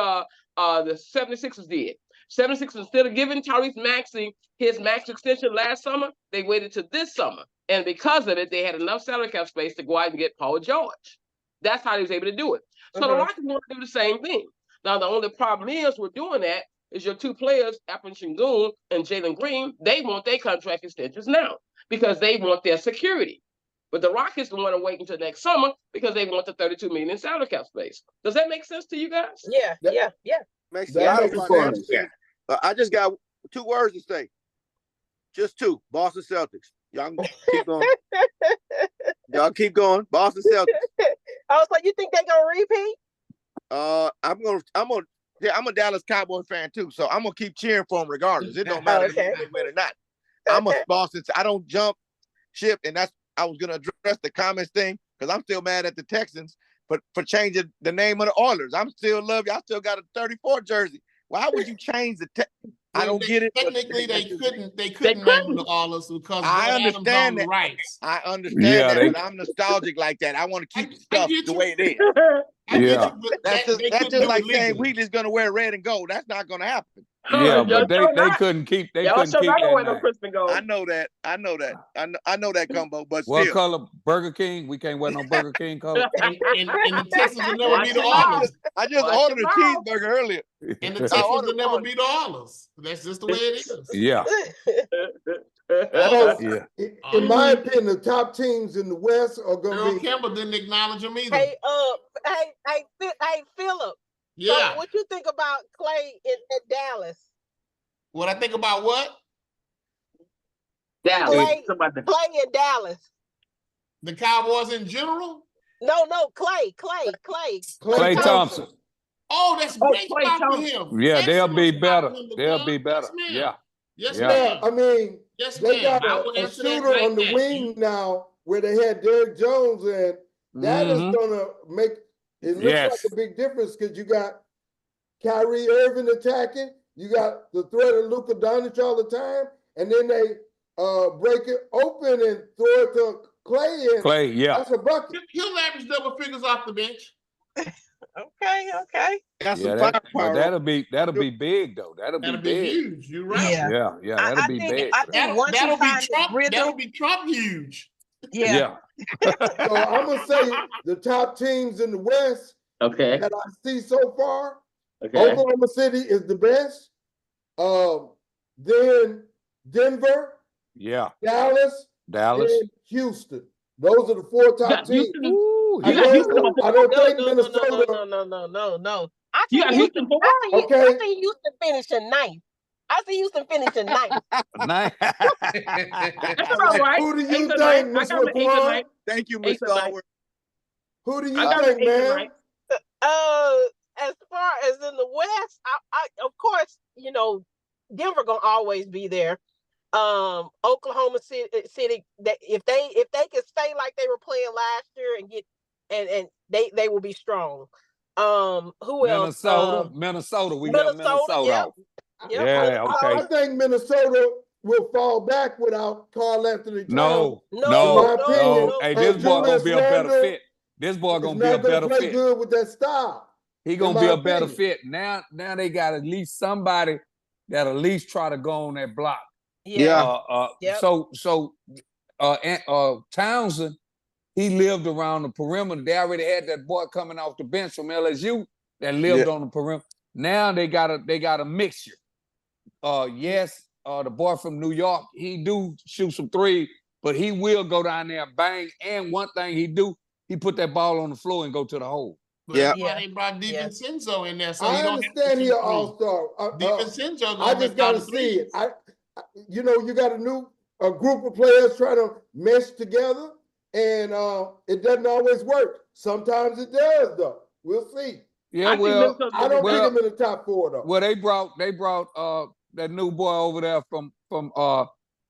76ers did. 76ers, instead of giving Tyrese Maxey his max extension last summer, they waited to this summer. And because of it, they had enough salary cap space to go out and get Paul George. That's how he was able to do it. So the Rockets want to do the same thing. Now, the only problem is with doing that is your two players, Alperen Sengun and Jalen Green, they want their contract extensions now because they want their security. But the Rockets don't want to wait until next summer because they want the $32 million in salary cap space. Does that make sense to you guys? Yeah. Makes a lot of sense. I just got 2 words to say. Just 2. Boston Celtics. Y'all keep going. Y'all keep going. Boston Celtics. Oh, so you think they're gonna repeat? I'm a Dallas Cowboys fan too, so I'm gonna keep cheering for them regardless. It don't matter if they win or not. I'm a Boston. I don't jump ship, and I was gonna address the comments thing because I'm still mad at the Texans for changing the name of the Oilers. I'm still love you. I still got a 34 jersey. Why would you change the? I don't get it. Technically, they couldn't name the Oilers because I understand that. Rights. I understand that, but I'm nostalgic like that. I want to keep stuff the way it is. That's just like saying Wheatley's going to wear red and gold. That's not going to happen. Yeah, but they couldn't keep. They couldn't keep that. I know that. I know that Cumbo. But what still, color? Burger King. We can't wear no Burger King color. And the Texans will never be the Oilers. I just ordered a cheeseburger earlier. And the Texans will never be the Oilers. That's just the way it is. Yeah. In my opinion, the top teams in the West are going to be. Campbell didn't acknowledge them either. Hey, Philip. Yeah. So what you think about Clay at Dallas? What I think about what? Dallas. Clay in Dallas. The Cowboys in general? No, Clay Thompson. Oh, that's a great spot for him. Yeah, they'll Excellent be spot better. for him, They'll be better. Yes, ma'am. Yeah. Yes, Yeah. ma'am. I mean, Yes, they ma'am. got I will a answer that shooter right on the now. wing now where they had Derrick Jones, and that is gonna make it looks like a big difference because you got Kyrie Irving attacking, you got the threat of Luka Doncic all the time, and then they break it open and throw it to Clay. And Clay, yeah, that's a bucket. He'll average double figures off the bench. Okay. But that'll be big though. That'll be big. Huge. You're right. Yeah, that'll be big. I think once that'll he finds Trump. rhythm, That'll be Trump huge. Yeah. So I'm gonna say the top teams in the West that I see so far. Oklahoma City is the best. Then Denver. Yeah. Dallas. And Houston. Those are the 4 top teams. I don't think Minnesota. No. I see Houston finishing 9th. I see Houston finishing 9th. That's about right. Who do you think, Ms. Laquan? Thank you, Mr. Stallworth. Who do you think, man? As far as in the West, I of course, Denver gonna always be there. Oklahoma City, if they can stay like they were playing last year and get and they will be strong. Who else? Minnesota. We got Minnesota. Yeah. Okay. I think Minnesota will fall back without Karl Anthony Towns. No. Hey, this boy gonna be a better fit. This boy gonna be a better play fit. Good with that style. He gonna be a better fit. Now they got at least somebody that at least try to go on that block. So Townsend, he lived around the perimeter. They already had that boy coming off the bench from LSU that lived on the perimeter. Now they got a mixture. The boy from New York, he do shoot some threes, but he will go down there and bang. And one thing he put that ball on the floor and go to the hole. But that's why they brought DiVincenzo in there. So I understand he an all-star. DiVincenzo, I just got to see it. You got a group of players trying to mesh together, and it doesn't always work. Sometimes it does, though. We'll see. Yeah, I don't think him in the top 4 though. Well, they brought that new boy over there from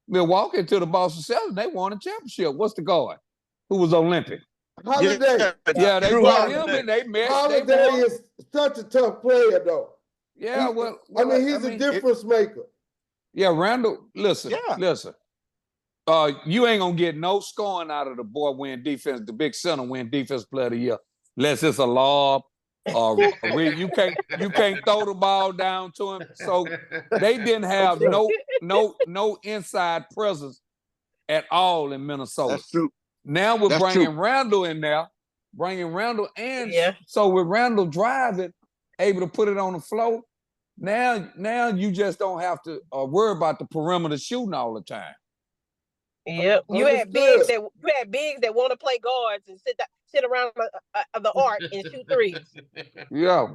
Milwaukee to the Boston Celtics. They won a championship. What's the guard? Who was Olympic? Holiday. Yeah, they brought him and they met. Holiday is such a tough player, though. Yeah, he's a difference maker. Yeah, Randall, listen. You ain't gonna get no scoring out of the boy win defense, the big center win defense player of the year, unless it's a lob. You can't throw the ball down to him. So they didn't have no inside presence at all in Minnesota. That's true. Now we're bringing Randall in there, so with Randall driving, able to put it on the floor. Now you just don't have to worry about the perimeter shooting all the time. Yep, you had bigs that want to play guards and sit around the arc and shoot threes. Yeah,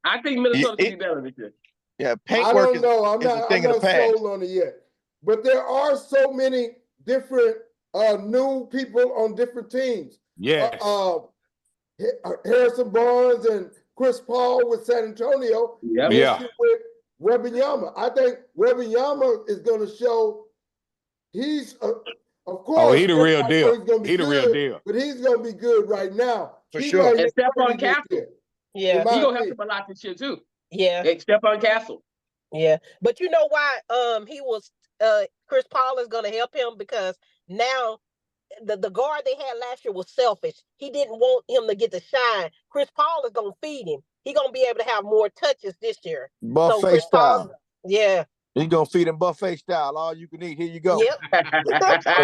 I think Minnesota can be better this year. Yeah, I don't know. I'm not sold on it yet, but there are so many different new people on different teams. Yeah, Harrison Barnes and Chris Paul with San Antonio. With Wembanyama. I think Wembanyama is going to show he's of course. He the real deal. He the real deal. But he's going to be good right now. For sure. And Stephon Castle. Yeah. He's going to help him a lot this year too. Yeah. Stephon Castle. Yeah. But you know why Chris Paul is going to help him? Because now the guard they had last year was selfish. He didn't want him to get the shine. Chris Paul is going to feed him. He's going to be able to have more touches this year. Buffet style. Yeah. He's going to feed him buffet style. All you can eat. Here you go. Yep. Look, that's what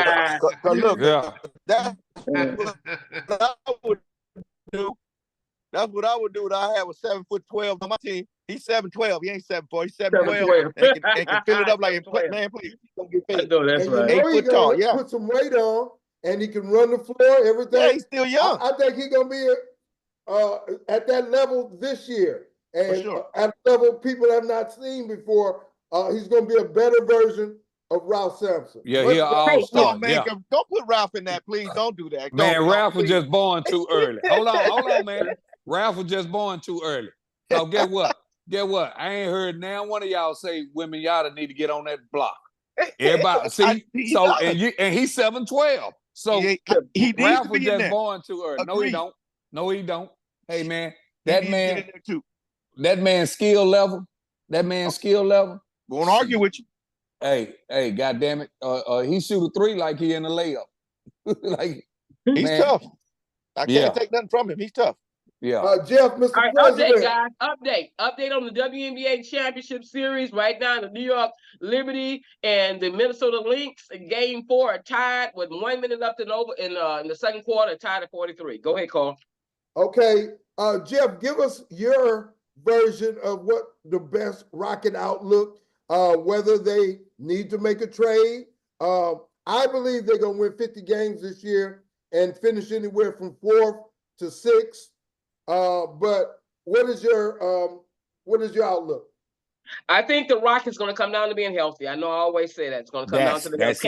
I would do. That's what I would do. I have a 7'12" on my team. He's 7'12". He ain't 7'4". He's 7'12". and can fill it up like man, please. Don't get fed. No, that's right. 8 foot tall. Yeah. Put some weight on, and he can run the floor. Everything. Yeah, he's still young. I think he's gonna be at that level this year, and sure. At a level people have not seen before. He's gonna be a better version of Ralph Sampson. Yeah, he all-star. Oh, man, don't put Ralph in that, please. Don't do that. Man, Ralph was just born too early. Hold on, man. Ralph was just born too early. So get what? I ain't heard now one of y'all say women y'all need to get on that block. Everybody, see? And he's 7'12". So Ralph was just born too early. No, he don't. Hey, man, that man's skill level. Won't argue with you. Hey, goddamn it. He shoot a three like he in a layup. He's tough. I can't take nothing from him. He's tough. Yeah. Jeff, Mr. All right, President. update, guys. Update on the WNBA Championship Series. Right now, the New York Liberty and the Minnesota Lynx in Game 4 are tied with 1 minute left in the second quarter, tied at 43. Go ahead, Carl. Okay. Jeff, give us your version of what the best Rocket outlook, whether they need to make a trade. I believe they're going to win 50 games this year and finish anywhere from 4th to 6th. But what is your outlook? I think the Rockets going to come down to being healthy. I know I always say that. It's going to come down to the health.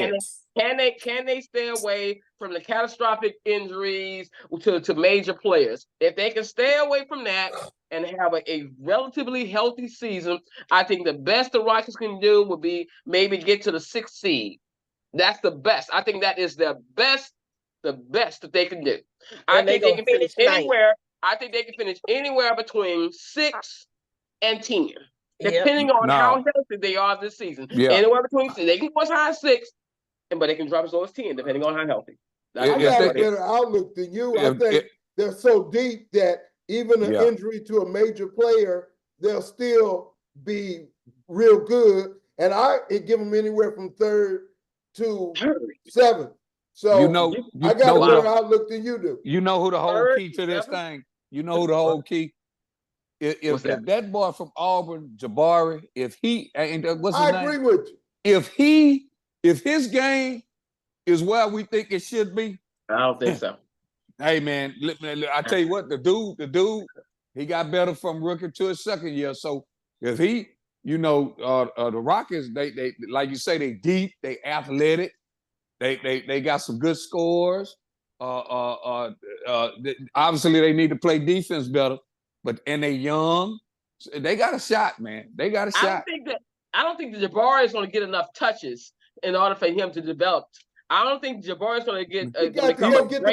Can they stay away from the catastrophic injuries to major players? If they can stay away from that and have a relatively healthy season, I think the best the Rockets can do would be maybe get to the 6th seed. That's the best. I think that is the best that they can do. I think they can finish anywhere. I think they can finish anywhere between 6 and 10, depending on how healthy they are this season. Yeah. Anywhere between 6. They can go as high as 6, but they can drop as low as 10, depending on how healthy. I got a better outlook than you. I think they're so deep that even an injury to a major player, they'll still be real good. And I give them anywhere from 3rd to 7th. So I got a better outlook than you do. You know who the whole key to this thing? You know who the whole key? If that boy from Auburn, Jabari, if he what's his name? I agree with you. If his game is where we think it should be, I don't think so. Hey man, I tell you what, the dude, he got better from rookie to his second year. So if he, the Rockets, they like you say, they deep, they athletic. They got some good scores. Obviously, they need to play defense better, and they young. They got a shot, man. They got a shot. I don't think the Jabari is going to get enough touches in order for him to develop. I don't think Jabari is going to get a great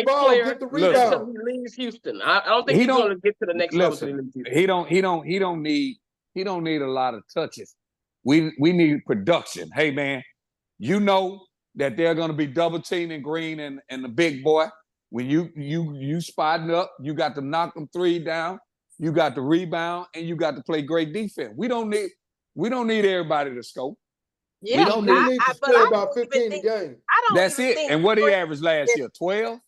player get the rebound. until he leaves Houston. I don't think he's going to get to the next level. He don't need a lot of touches. We need production. Hey man, that they're going to be double teaming Green and the big boy. When you spotting up, you got to knock them 3 down. You got to rebound, and you got to play great defense. We don't need everybody to scope. Yeah, we don't need to score about 15 a game. That's it. And what he averaged last year? 12.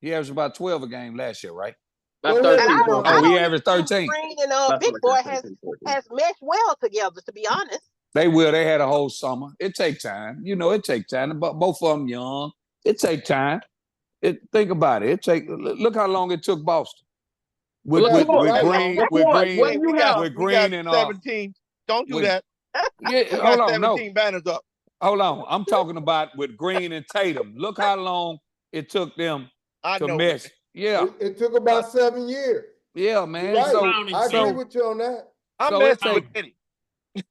He averaged about 12 a game last year, right? He averaged 13. Green and Big Boy has meshed well together. To be honest. They will. They had a whole summer. It takes time. It takes time. But both of them young. It takes time. Think about it. Look how long it took Boston. With Green and 17. Don't do that. Yeah, hold on. 17 banners up. Hold on. I'm talking about with Green and Tatum. Look how long it took them to mesh. Yeah. It took about 7 years. Yeah, man. Right. So I agree with you on that. I'm messing with Eddie.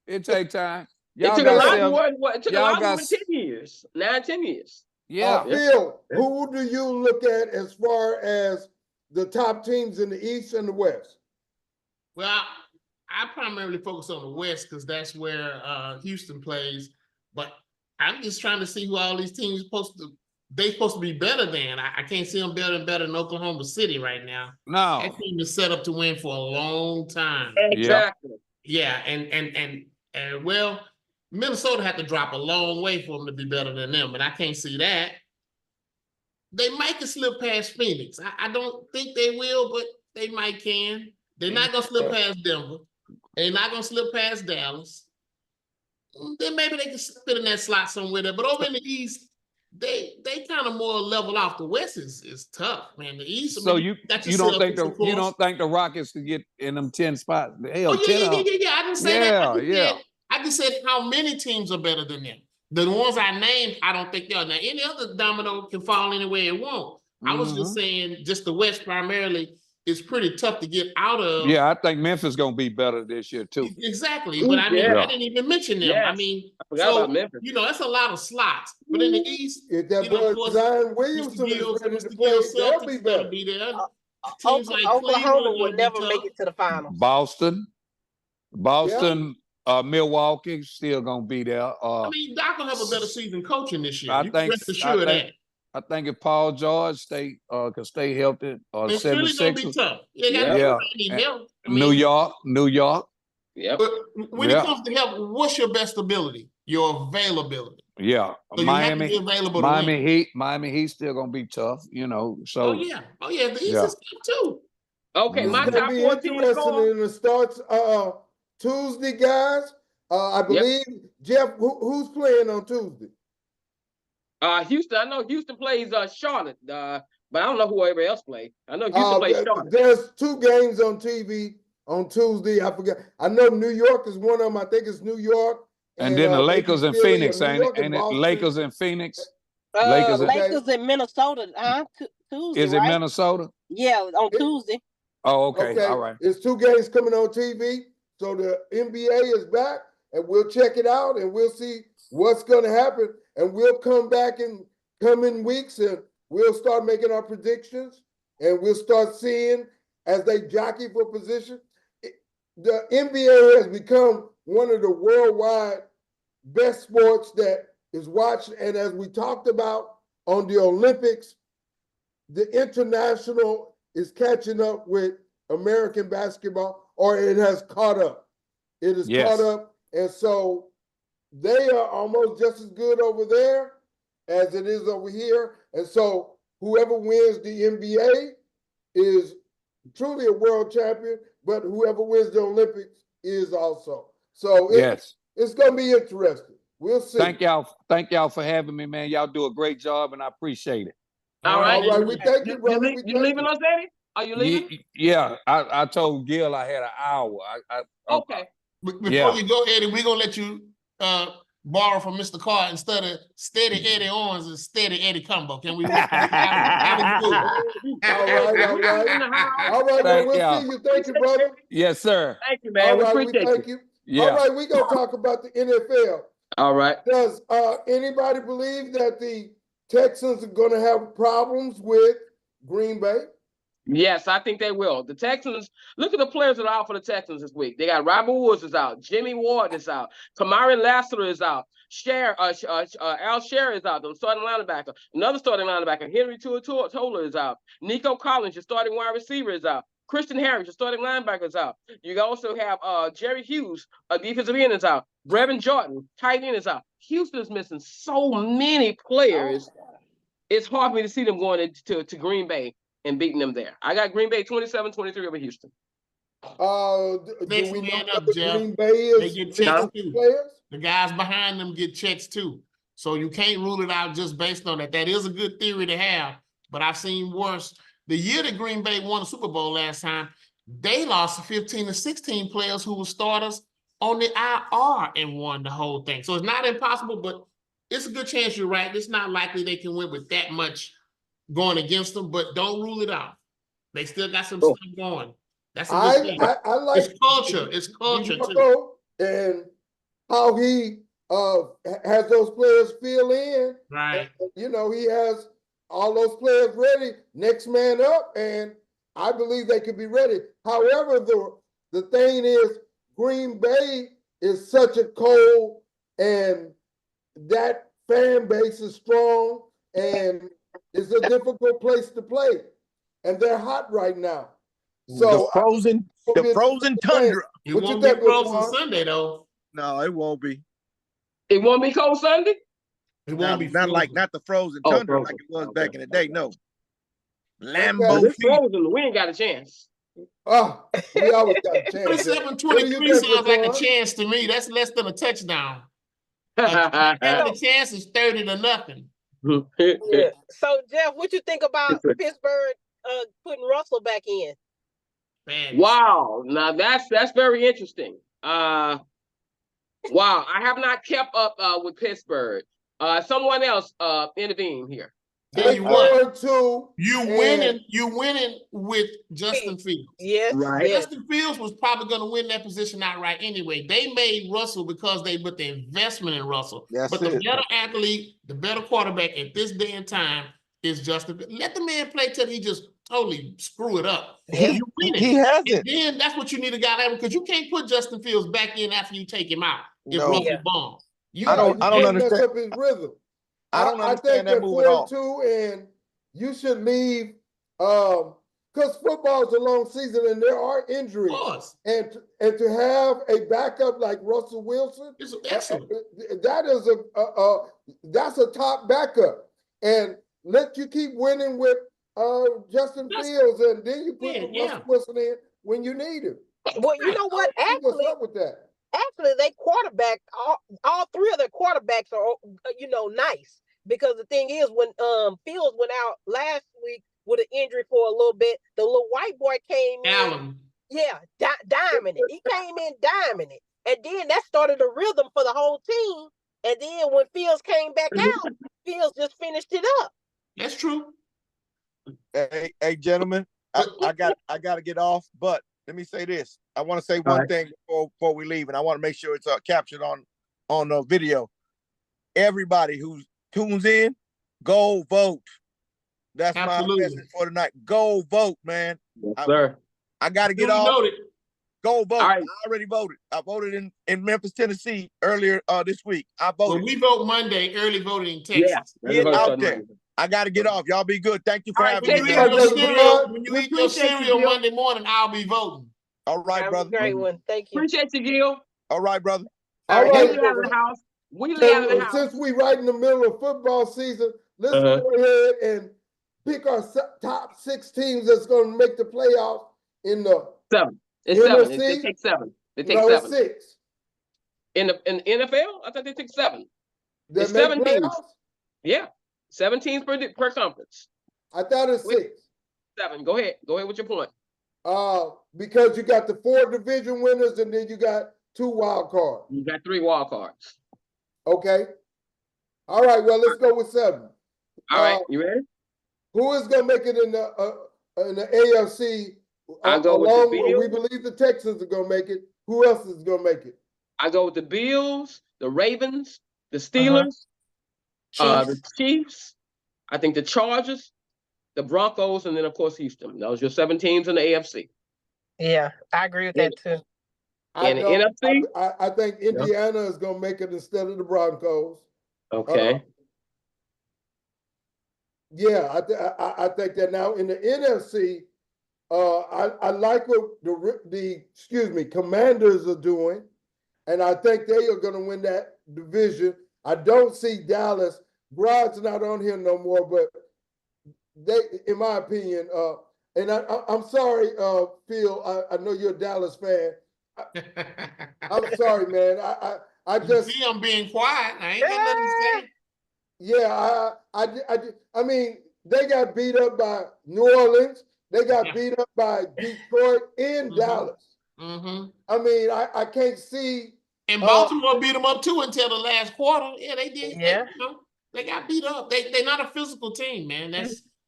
It takes time. It took a lot more. It took a lot more than 10 years. 9-10 years. Yeah. Phil, who do you look at as far as the top teams in the East and the West? Well, I primarily focus on the West because that's where Houston plays. But I'm just trying to see who all these teams supposed to be better than. I can't see them better than Oklahoma City right now. No. That team is set up to win for a long time. Exactly. Yeah, and well, Minnesota had to drop a long way for them to be better than them, and I can't see that. They might can slip past Phoenix. I don't think they will, but they might can. They're not gonna slip past Denver. They're not gonna slip past Dallas. Then maybe they can fit in that slot somewhere there. But over in the East, they kind of more level off. The West is tough, man. The East. So you don't think the Rockets could get in them 10 spots? Hell, yeah. I didn't say that. I just said how many teams are better than them. The ones I named, I don't think they are. Now, any other domino can fall anywhere it won't. I was just saying, just the West primarily is pretty tough to get out of. Yeah, I think Memphis gonna be better this year too. Exactly, but I mean, I didn't even mention them. Yes. I mean, I forgot about Memphis. You know, that's a lot of slots. But in the East, if that boy Zion Williamson is ready to play, they'll be better. Be there. Oklahoma will never make it to the finals. Boston, Milwaukee still gonna be there. I mean, Doc will have a better season coaching this year. I think if Paul George can stay healthy, it's really gonna be tough. New York. Yep. But when it comes to help, what's your best ability? Your availability. Yeah. So Miami Heat still gonna be tough, you know. So the East is tough too. Okay, my top 14 interesting in the starts Tuesday, guys. I believe Jeff, who's playing on Tuesday? Houston. I know Houston plays Charlotte, but I don't know whoever else plays. I know Houston plays Charlotte. There's 2 games on TV on Tuesday. I forgot. I know New York is one of them. I think it's New York. And then the Lakers and Phoenix, ain't it? Lakers and Phoenix. Lakers in Minnesota. Tuesday. Is it right? Minnesota? Yeah, on Tuesday. Oh, okay. All right. There's 2 games coming on TV. So the NBA is back, and we'll check it out, and we'll see what's going to happen. And we'll come back in coming weeks, and we'll start making our predictions, and we'll start seeing as they jockey for position. The NBA has become one of the worldwide best sports that is watched. And as we talked about on the Olympics, the international is catching up with American basketball, or it has caught up. It is caught up. And so they are almost just as good over there as it is over here. And so whoever wins the NBA is truly a world champion, but whoever wins the Olympics is also. So it's going to be interesting. We'll see. Thank y'all for having me, man. Y'all do a great job, and I appreciate it. All right. We thank you, brother. You leaving us, Eddie? Are you leaving? Yeah. I told Gil I had an hour. Okay. Before you go, Eddie, we're going to let you borrow from Mr. Carr instead of Steady Eddie Owens and Steady Eddie Cumbo. Can we? All right. Well, we'll see you. Thank you, brother. Yes, sir. Thank you, man. All right, we appreciate thank you. Yeah. All right, we're going to talk about the NFL. All right. Does anybody believe that the Texans are going to have problems with Green Bay? Yes, I think they will. The Texans, look at the players that are out for the Texans this week. They got Robert Woods is out. Jimmy Ward is out. Kamari Lassiter is out. Al Sher is out, the starting linebacker. Another starting linebacker, Henry Tola is out. Nico Collins, your starting wide receiver, is out. Christian Harris, your starting linebacker, is out. You also have Jerry Hughes, a defensive end, is out. Brevin Jordan, tight end, is out. Houston is missing so many players. It's hard for me to see them going to Green Bay and beating them there. I got Green Bay 27-23 over Houston. Next man up, Jeff. Green Bay is they get checks too. Players? The guys behind them get checks too. So you can't rule it out just based on that. That is a good theory to have, but I've seen worse. The year that Green Bay won the Super Bowl last time, they lost 15 to 16 players who were starters on the IR and won the whole thing. So it's not impossible, but it's a good chance you're right. It's not likely they can win with that much going against them, but don't rule it out. They still got some stuff going. That's a good thing. I like it's culture. It's culture too. And how he has those players fill in. Right. And, he has all those players ready, next man up, and I believe they could be ready. However, the thing is, Green Bay is such a cold, and that fan base is strong, and it's a difficult place to play, and they're hot right now. So the frozen tundra. It won't be frozen Sunday though. No, it won't be. It won't be cold Sunday. It won't be not the frozen tundra like it was back in the day. No. Lambeau frozen. We ain't got a chance. We always got a chance. 27-23 sounds like a chance to me. That's less than a touchdown. The chance is 30-0. Yeah. So, Jeff, what you think about Pittsburgh putting Russell back in? Man. Wow, now that's very interesting. Wow, I have not kept up with Pittsburgh. Someone else intervene here. Tell you what, you winning with Justin Fields. Yes, right. Yes. Justin Fields was probably going to win that position outright anyway. They made Russell because they put the investment in Russell. But the better athlete, the better quarterback at this day and time is Justin. Let the man play till he just totally screw it up. He hasn't. And then that's what you need a guy like him, because you can't put Justin Fields back in after you take him out. If Russell bombs. I don't understand. Mess up his rhythm. I don't understand that move at all. 4-2, and you should leave because football is a long season and there are injuries. And to have a backup like Russell Wilson, that is that's a top backup. And let you keep winning with Justin Fields, and then you put Russell Wilson in when you need him. Well, you know what? Actually, what's up with that? Actually, they quarterback, all three of their quarterbacks are, nice. Because the thing is, when Fields went out last week with an injury for a little bit, the little white boy came in. Yeah, diming it. He came in diming it. And then that started a rhythm for the whole team. And then when Fields came back out, Fields just finished it up. That's true. Hey, gentlemen, I got to get off, but let me say this. I want to say one thing before we leave, and I want to make sure it's captured on the video. Everybody who tunes in, go vote. That's my message for tonight. Go vote, man. Yes, sir. I got to get off. Go vote. Right. I already voted. I voted in Memphis, Tennessee earlier this week. I voted. Well, we vote Monday, early voting in Texas. Get out there. I got to get off. Y'all be good. Thank you for having me. When you eat your cereal Monday morning, I'll be voting. All right, brother. Great one. Thank you. Appreciate you, Gil. All right, brother. All right. We out of the house. Since we right in the middle of football season, let's go ahead and pick our top 6 teams that's going to make the playoffs in the 7. It's NFC? 7. They take 7. They take 7. 6. In the NFL, I thought they took 7. They it's 7 teams. Playoffs? Yeah, 7 teams per conference. I thought it's 6. 7. Go ahead with your point. Because you got the 4 division winners and then you got 2 wild cards. You got 3 wild cards. Okay. All right. Well, let's go with 7. All right. You ready? Who is going to make it in the AFC? I go with the Bills. We believe the Texans are going to make it. Who else is going to make it? I go with the Bills, the Ravens, the Steelers, the Chiefs. I think the Chargers, the Broncos, and then of course Houston. Those are your 7 teams in the AFC. Yeah, I agree with that too. In the NFC, I think Indiana is going to make it instead of the Broncos. Okay. I think that now in the NFC, I like what the Commanders are doing, and I think they are going to win that division. I don't see Dallas. Grod's not on here no more, but they, in my opinion, and I'm sorry, Phil. I know you're a Dallas fan. I'm sorry, man. I just see I'm being quiet. I ain't got nothing to say. Yeah, I mean, they got beat up by New Orleans. They got beat up by Detroit and Dallas. I mean, I can't see. And Baltimore beat them up too until the last quarter. Yeah, they did. Yeah. They got beat up. They're not a physical team, man.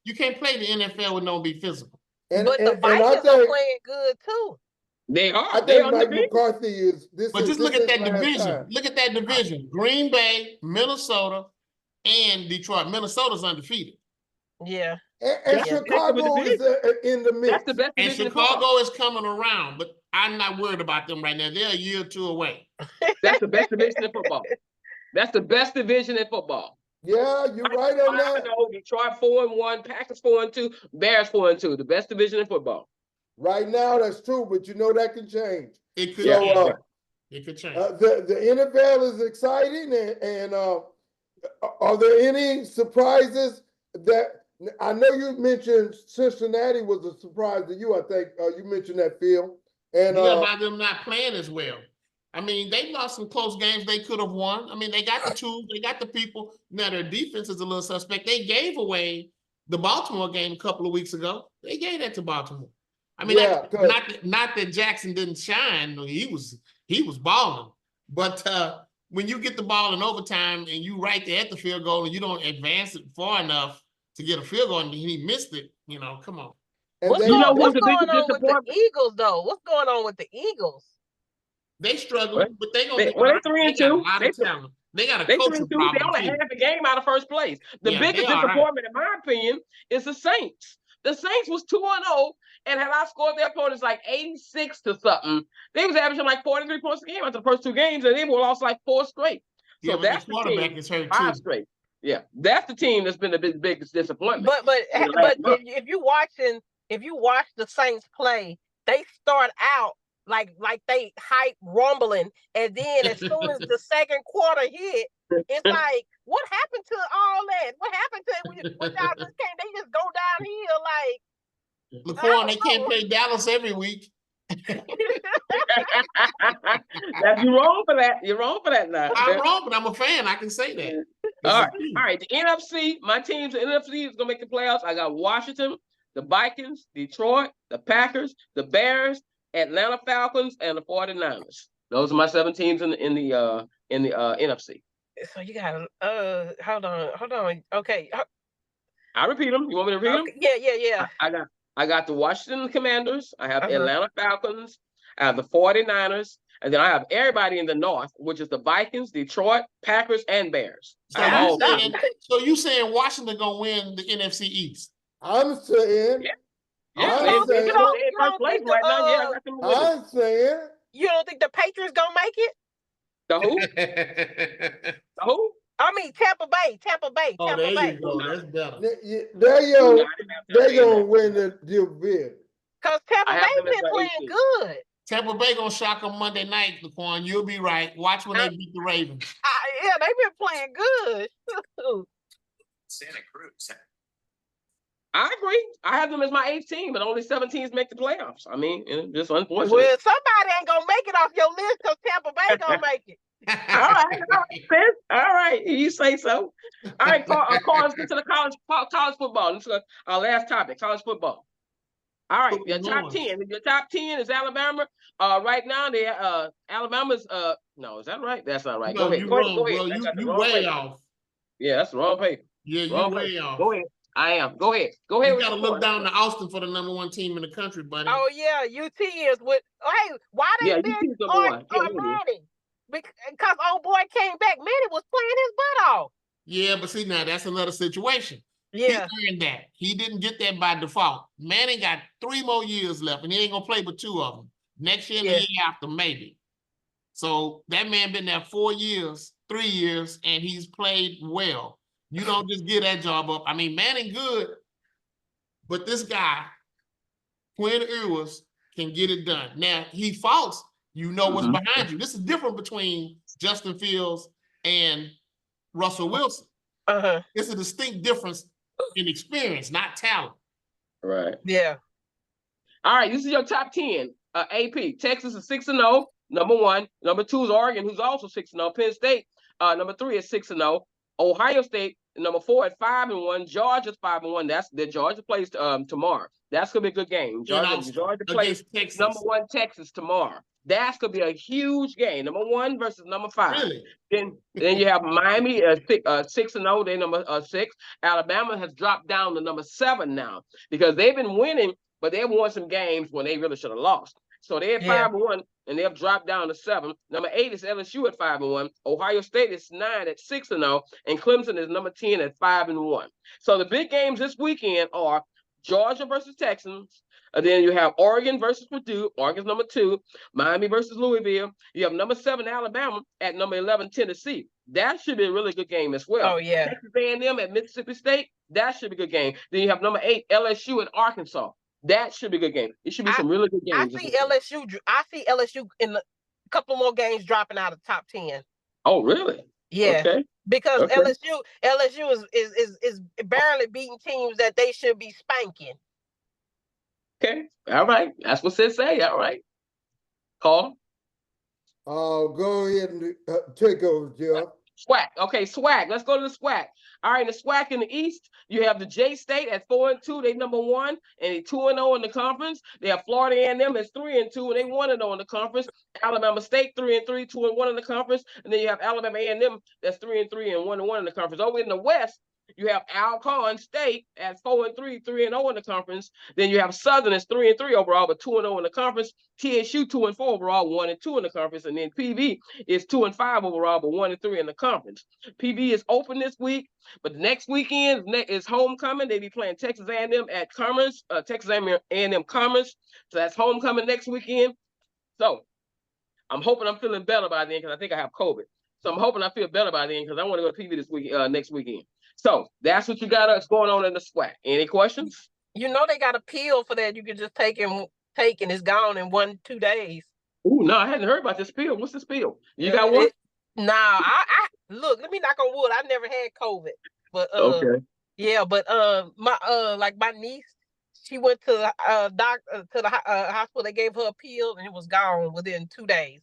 You can't play the NFL with no be physical. But the Vikings are playing good too. They are. I think Mike McCarthy is. But just look at that division. Look at that division. Green Bay, Minnesota, and Detroit. Minnesota's undefeated. Yeah. And Chicago is in the mix. That's the best. And Chicago is coming around, but I'm not worried about them right now. They're a year or 2 away. That's the best division in football. That's the best division in football. Yeah, you're right on that. Detroit 4-1, Packers 4-2, Bears 4-2. The best division in football. Right now, that's true, but you know that can change. It could change. It could change. The NFL is exciting, and are there any surprises that? I know you mentioned Cincinnati was a surprise to you. I think you mentioned that, Phil. And about them not playing as well. I mean, they lost some close games they could have won. I mean, they got the tools, they got the people. Now their defense is a little suspect. They gave away the Baltimore game a couple of weeks ago. They gave that to Baltimore. I mean, not that Jackson didn't shine. He was balling. But when you get the ball in overtime and you right there at the field goal and you don't advance it far enough to get a field goal and he missed it, come on. What's going on with the Eagles, though? What's going on with the Eagles? They struggle, but they gonna be 3-2. Got a lot of talent. They got a coaching problem. They only half the game out of first place. The biggest disappointment, in my opinion, is the Saints. The Saints was 2-0 and had I scored their opponents like 86 to something. They was averaging like 43 points a game after the first 2 games, and they were lost like 4 straight. So that's the team. Is hurt 5 straight. Yeah, that's the team that's been the biggest disappointment. But if you watch the Saints play, they start out like they hype rumbling, and then as soon as the second quarter hit, it's like, what happened to all that? What happened to when y'all just can't? They just go downhill like. Laquan, they can't play Dallas every week. You're wrong for that. You're wrong for that now. I'm wrong, but I'm a fan. I can say that. All right. The NFC, my teams, the NFC is gonna make the playoffs. I got Washington, the Vikings, Detroit, the Packers, the Bears, Atlanta Falcons, and the 49ers. Those are my 7 teams in the NFC. So you got hold on. Okay. I repeat them. You want me to repeat them? Yeah. I got the Washington Commanders. I have Atlanta Falcons. I have the 49ers. And then I have everybody in the North, which is the Vikings, Detroit, Packers, and Bears. So you saying Washington going to win the NFC East? I'm saying. Yeah. I'm saying. I'm saying. You don't think the Patriots going to make it? The who? The who? I mean, Tampa Bay. Oh, there you go. That's better. They're going to win the division. Because Tampa Bay been playing good. Tampa Bay going to shock them Monday night, Laquan. You'll be right. Watch when they beat the Ravens. Yeah, they've been playing good. Santa Cruz. I agree. I have them as my 8th team, but only 7 teams make the playoffs. I mean, it's just unfortunate. Well, somebody ain't going to make it off your list because Tampa Bay going to make it. All right, you say so. All right, Carl, let's get to the college football. This is our last topic, college football. All right, your top 10. Your top 10 is Alabama. Right now, Alabama's no, is that right? That's not right. No, go ahead. Go ahead. You way off. Yeah, that's the wrong paper. Yeah, you're way off. Go ahead. I am. Go ahead. You got to look down to Austin for the #1 team in the country, buddy. Oh yeah, UT is with. Hey, why they been on Manning? Because old boy came back. Manning was playing his butt off. Yeah, but see now that's another situation. Yeah, he earned that. He didn't get that by default. Manning got 3 more years left, and he ain't gonna play but 2 of them. Next year and the year after, maybe. So that man been there 4 years, 3 years, and he's played well. You don't just get that job up. I mean, Manning good, but this guy, Quinn Ewers, can get it done. Now, he faults, you know what's behind you. This is different between Justin Fields and Russell Wilson. It's a distinct difference in experience, not talent. Right. Yeah. All right, this is your top 10. AP, Texas is 6-0, #1. #2 is Oregon, who's also 6-0. Penn State, #3 is 6-0. Ohio State, #4 at 5-1. Georgia's 5-1. That's the Georgia plays tomorrow. That's gonna be a good game. Georgia plays #1 Texas tomorrow. That's gonna be a huge game. #1 versus #5. Really? Then you have Miami 6-0. They're #6. Alabama has dropped down to #7 now because they've been winning, but they've won some games when they really should have lost. So they're 5-1, and they've dropped down to 7. #8 is LSU at 5-1. Ohio State is 9 at 6-0, and Clemson is #10 at 5-1. So the big games this weekend are Georgia versus Texans. And then you have Oregon versus Purdue. Oregon's #2. Miami versus Louisville. You have #7 Alabama at #11 Tennessee. That should be a really good game as well. Oh yeah. Texas A&M at Mississippi State. That should be a good game. Then you have #8 LSU at Arkansas. That should be a good game. It should be some really good games. I see LSU in a couple more games dropping out of the top 10. Oh, really? Yeah. Okay. Because LSU is barely beating teams that they should be spanking. Okay. All right. That's what they say. All right. Carl? Go ahead and take over, Jeff. SWAC. Okay, SWAC. Let's go to the SWAC. All right, the SWAC in the East, you have the J-State at 4-2. They number 1, and they 2-0 in the conference. They have Florida A&M as 3-2, and they 1-0 in the conference. Alabama State 3-3, 2-1 in the conference, and then you have Alabama A&M that's 3-3 and 1-1 in the conference. Over in the West, you have Alcorn State at 4-3, 3-0 in the conference. Then you have Southern as 3-3 overall, but 2-0 in the conference. TSU 2-4 overall, 1-2 in the conference, and then PV is 2-5 overall, but 1-3 in the conference. PV is open this week, but the next weekend is homecoming. They be playing Texas A&M at Commerce, Texas A&M Commerce. So that's homecoming next weekend. So I'm hoping I'm feeling better by then because I think I have COVID. So I'm hoping I feel better by then because I want to go to PV this week, next weekend. So that's what you got us going on in the SWAC. Any questions? You know they got a pill for that. You can just take and it's gone in 1-2 days. Ooh, no, I hadn't heard about this pill. What's this pill? You got one? I look, let me knock on wood. I never had COVID. But okay. Yeah, but my niece, she went to the hospital. They gave her a pill and it was gone within 2 days.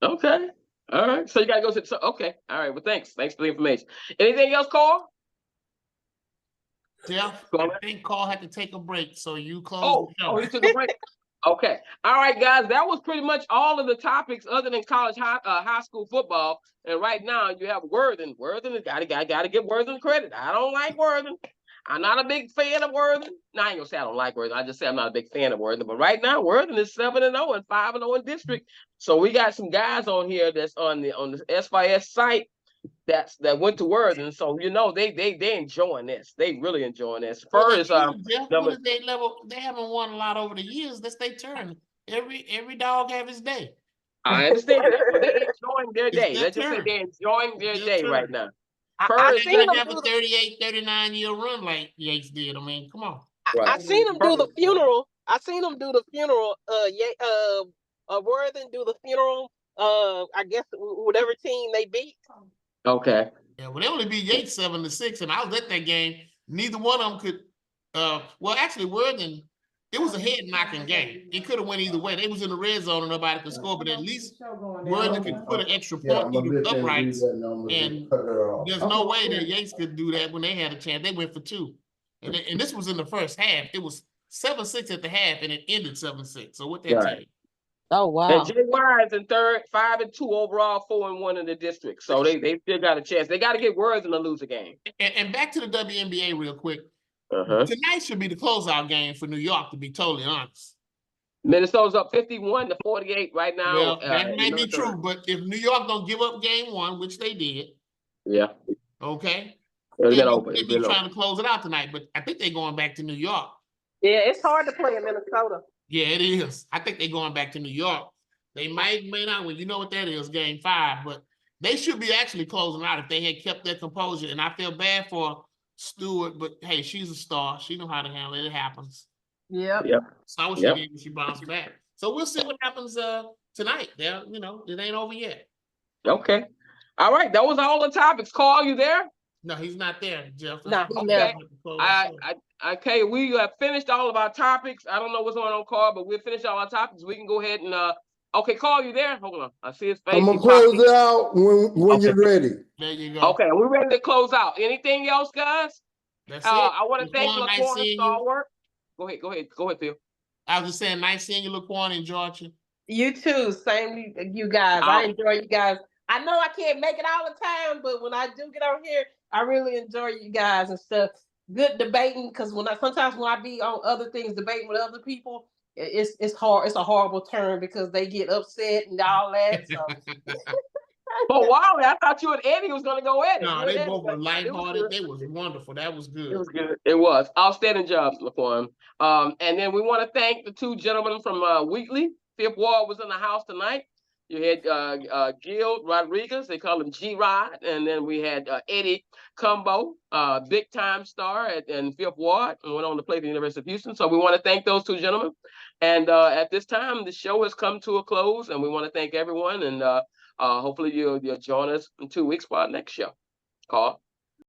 Okay. All right. So you gotta go to okay. All right. Well, thanks. Thanks for the information. Anything else, Carl? Jeff, I think Carl had to take a break, so you close the show. Oh, he took a break. Okay. All right, guys. That was pretty much all of the topics other than college high school football. And right now you have Worthing. Worthing has gotta give Worthing credit. I don't like Worthing. I'm not a big fan of Worthing. No, I ain't gonna say I don't like Worthing. I just say I'm not a big fan of Worthing. But right now, Worthing is 7-0 and 5-0 in district. So we got some guys on here that's on the SYS site that went to Worthing. So you know they enjoying this. They really enjoying this. First, they haven't won a lot over the years. That's their turn. Every dog have his day. I understand that, but they're enjoying their day. Let's just say they're enjoying their day right now. I seen them have a 38, 39-year run like Yates did. I mean, come on. I seen them do the funeral. I seen them do the funeral. Worthing do the funeral. I guess whatever team they beat. Okay. Yeah, well, they only beat Yates 7-6, and I was at that game. Neither one of them could. Well, actually, Worthing. It was a head-knocking game. It could have went either way. They was in the red zone and nobody could score, but at least Worthing could put an extra point through the uprights. And there's no way that Yates could do that when they had a chance. They went for 2. And this was in the first half. It was 7-6 at the half, and it ended 7-6. So what that tell you? Oh, wow. And Jay Wise in third, 5-2 overall, 4-1 in the district. So they still got a chance. They got to get Worthing to lose a game. And back to the WNBA real quick. Tonight should be the closeout game for New York, to be totally honest. Minnesota's up 51-48 right now. Well, that may be true, but if New York don't give up game 1, which they did, okay, they'll be trying to close it out tonight. But I think they're going back to New York. Yeah, it's hard to play in Minnesota. Yeah, it is. I think they're going back to New York. They may not win. You know what that is, game 5, but they should be actually closing out if they had kept their composure. And I feel bad for Stewart, but hey, she's a star. She knows how to handle it. It happens. Yep. So I wish she bounced back. So we'll see what happens tonight. There, it ain't over yet. Okay. All right. That was all the topics. Carl, you there? No, he's not there, Jeff. No, okay. Okay, we have finished all of our topics. I don't know what's going on, Carl, but we'll finish all our topics. We can go ahead and okay, Carl, you there? Hold on. I see his face. I'm gonna close it out when you're ready. There you go. Okay, we're ready to close out. Anything else, guys? That's it. I want to thank Laquan Stallworth. Go ahead, Phil. I was just saying, nice seeing you, Laquan, in Georgia. You too. Same you guys. I enjoy you guys. I know I can't make it all the time, but when I do get out here, I really enjoy you guys and stuff. Good debating, because sometimes when I be on other things debating with other people, it's hard. It's a horrible turn because they get upset and all that. So. But wow, I thought you and Eddie was gonna go at it. No, they both were lighthearted. They was wonderful. That was good. It was good. It was outstanding job, Laquan. And then we want to thank the 2 gentlemen from Wheatley. Fifth Ward was in the house tonight. You had Gil Rodriguez, they call him G-Rod, and then we had Eddie Cumbo, big time star in Fifth Ward, and went on to play at the University of Houston. So we want to thank those 2 gentlemen. And at this time, the show has come to a close, and we want to thank everyone. And hopefully you'll join us in 2 weeks for our next show. Carl.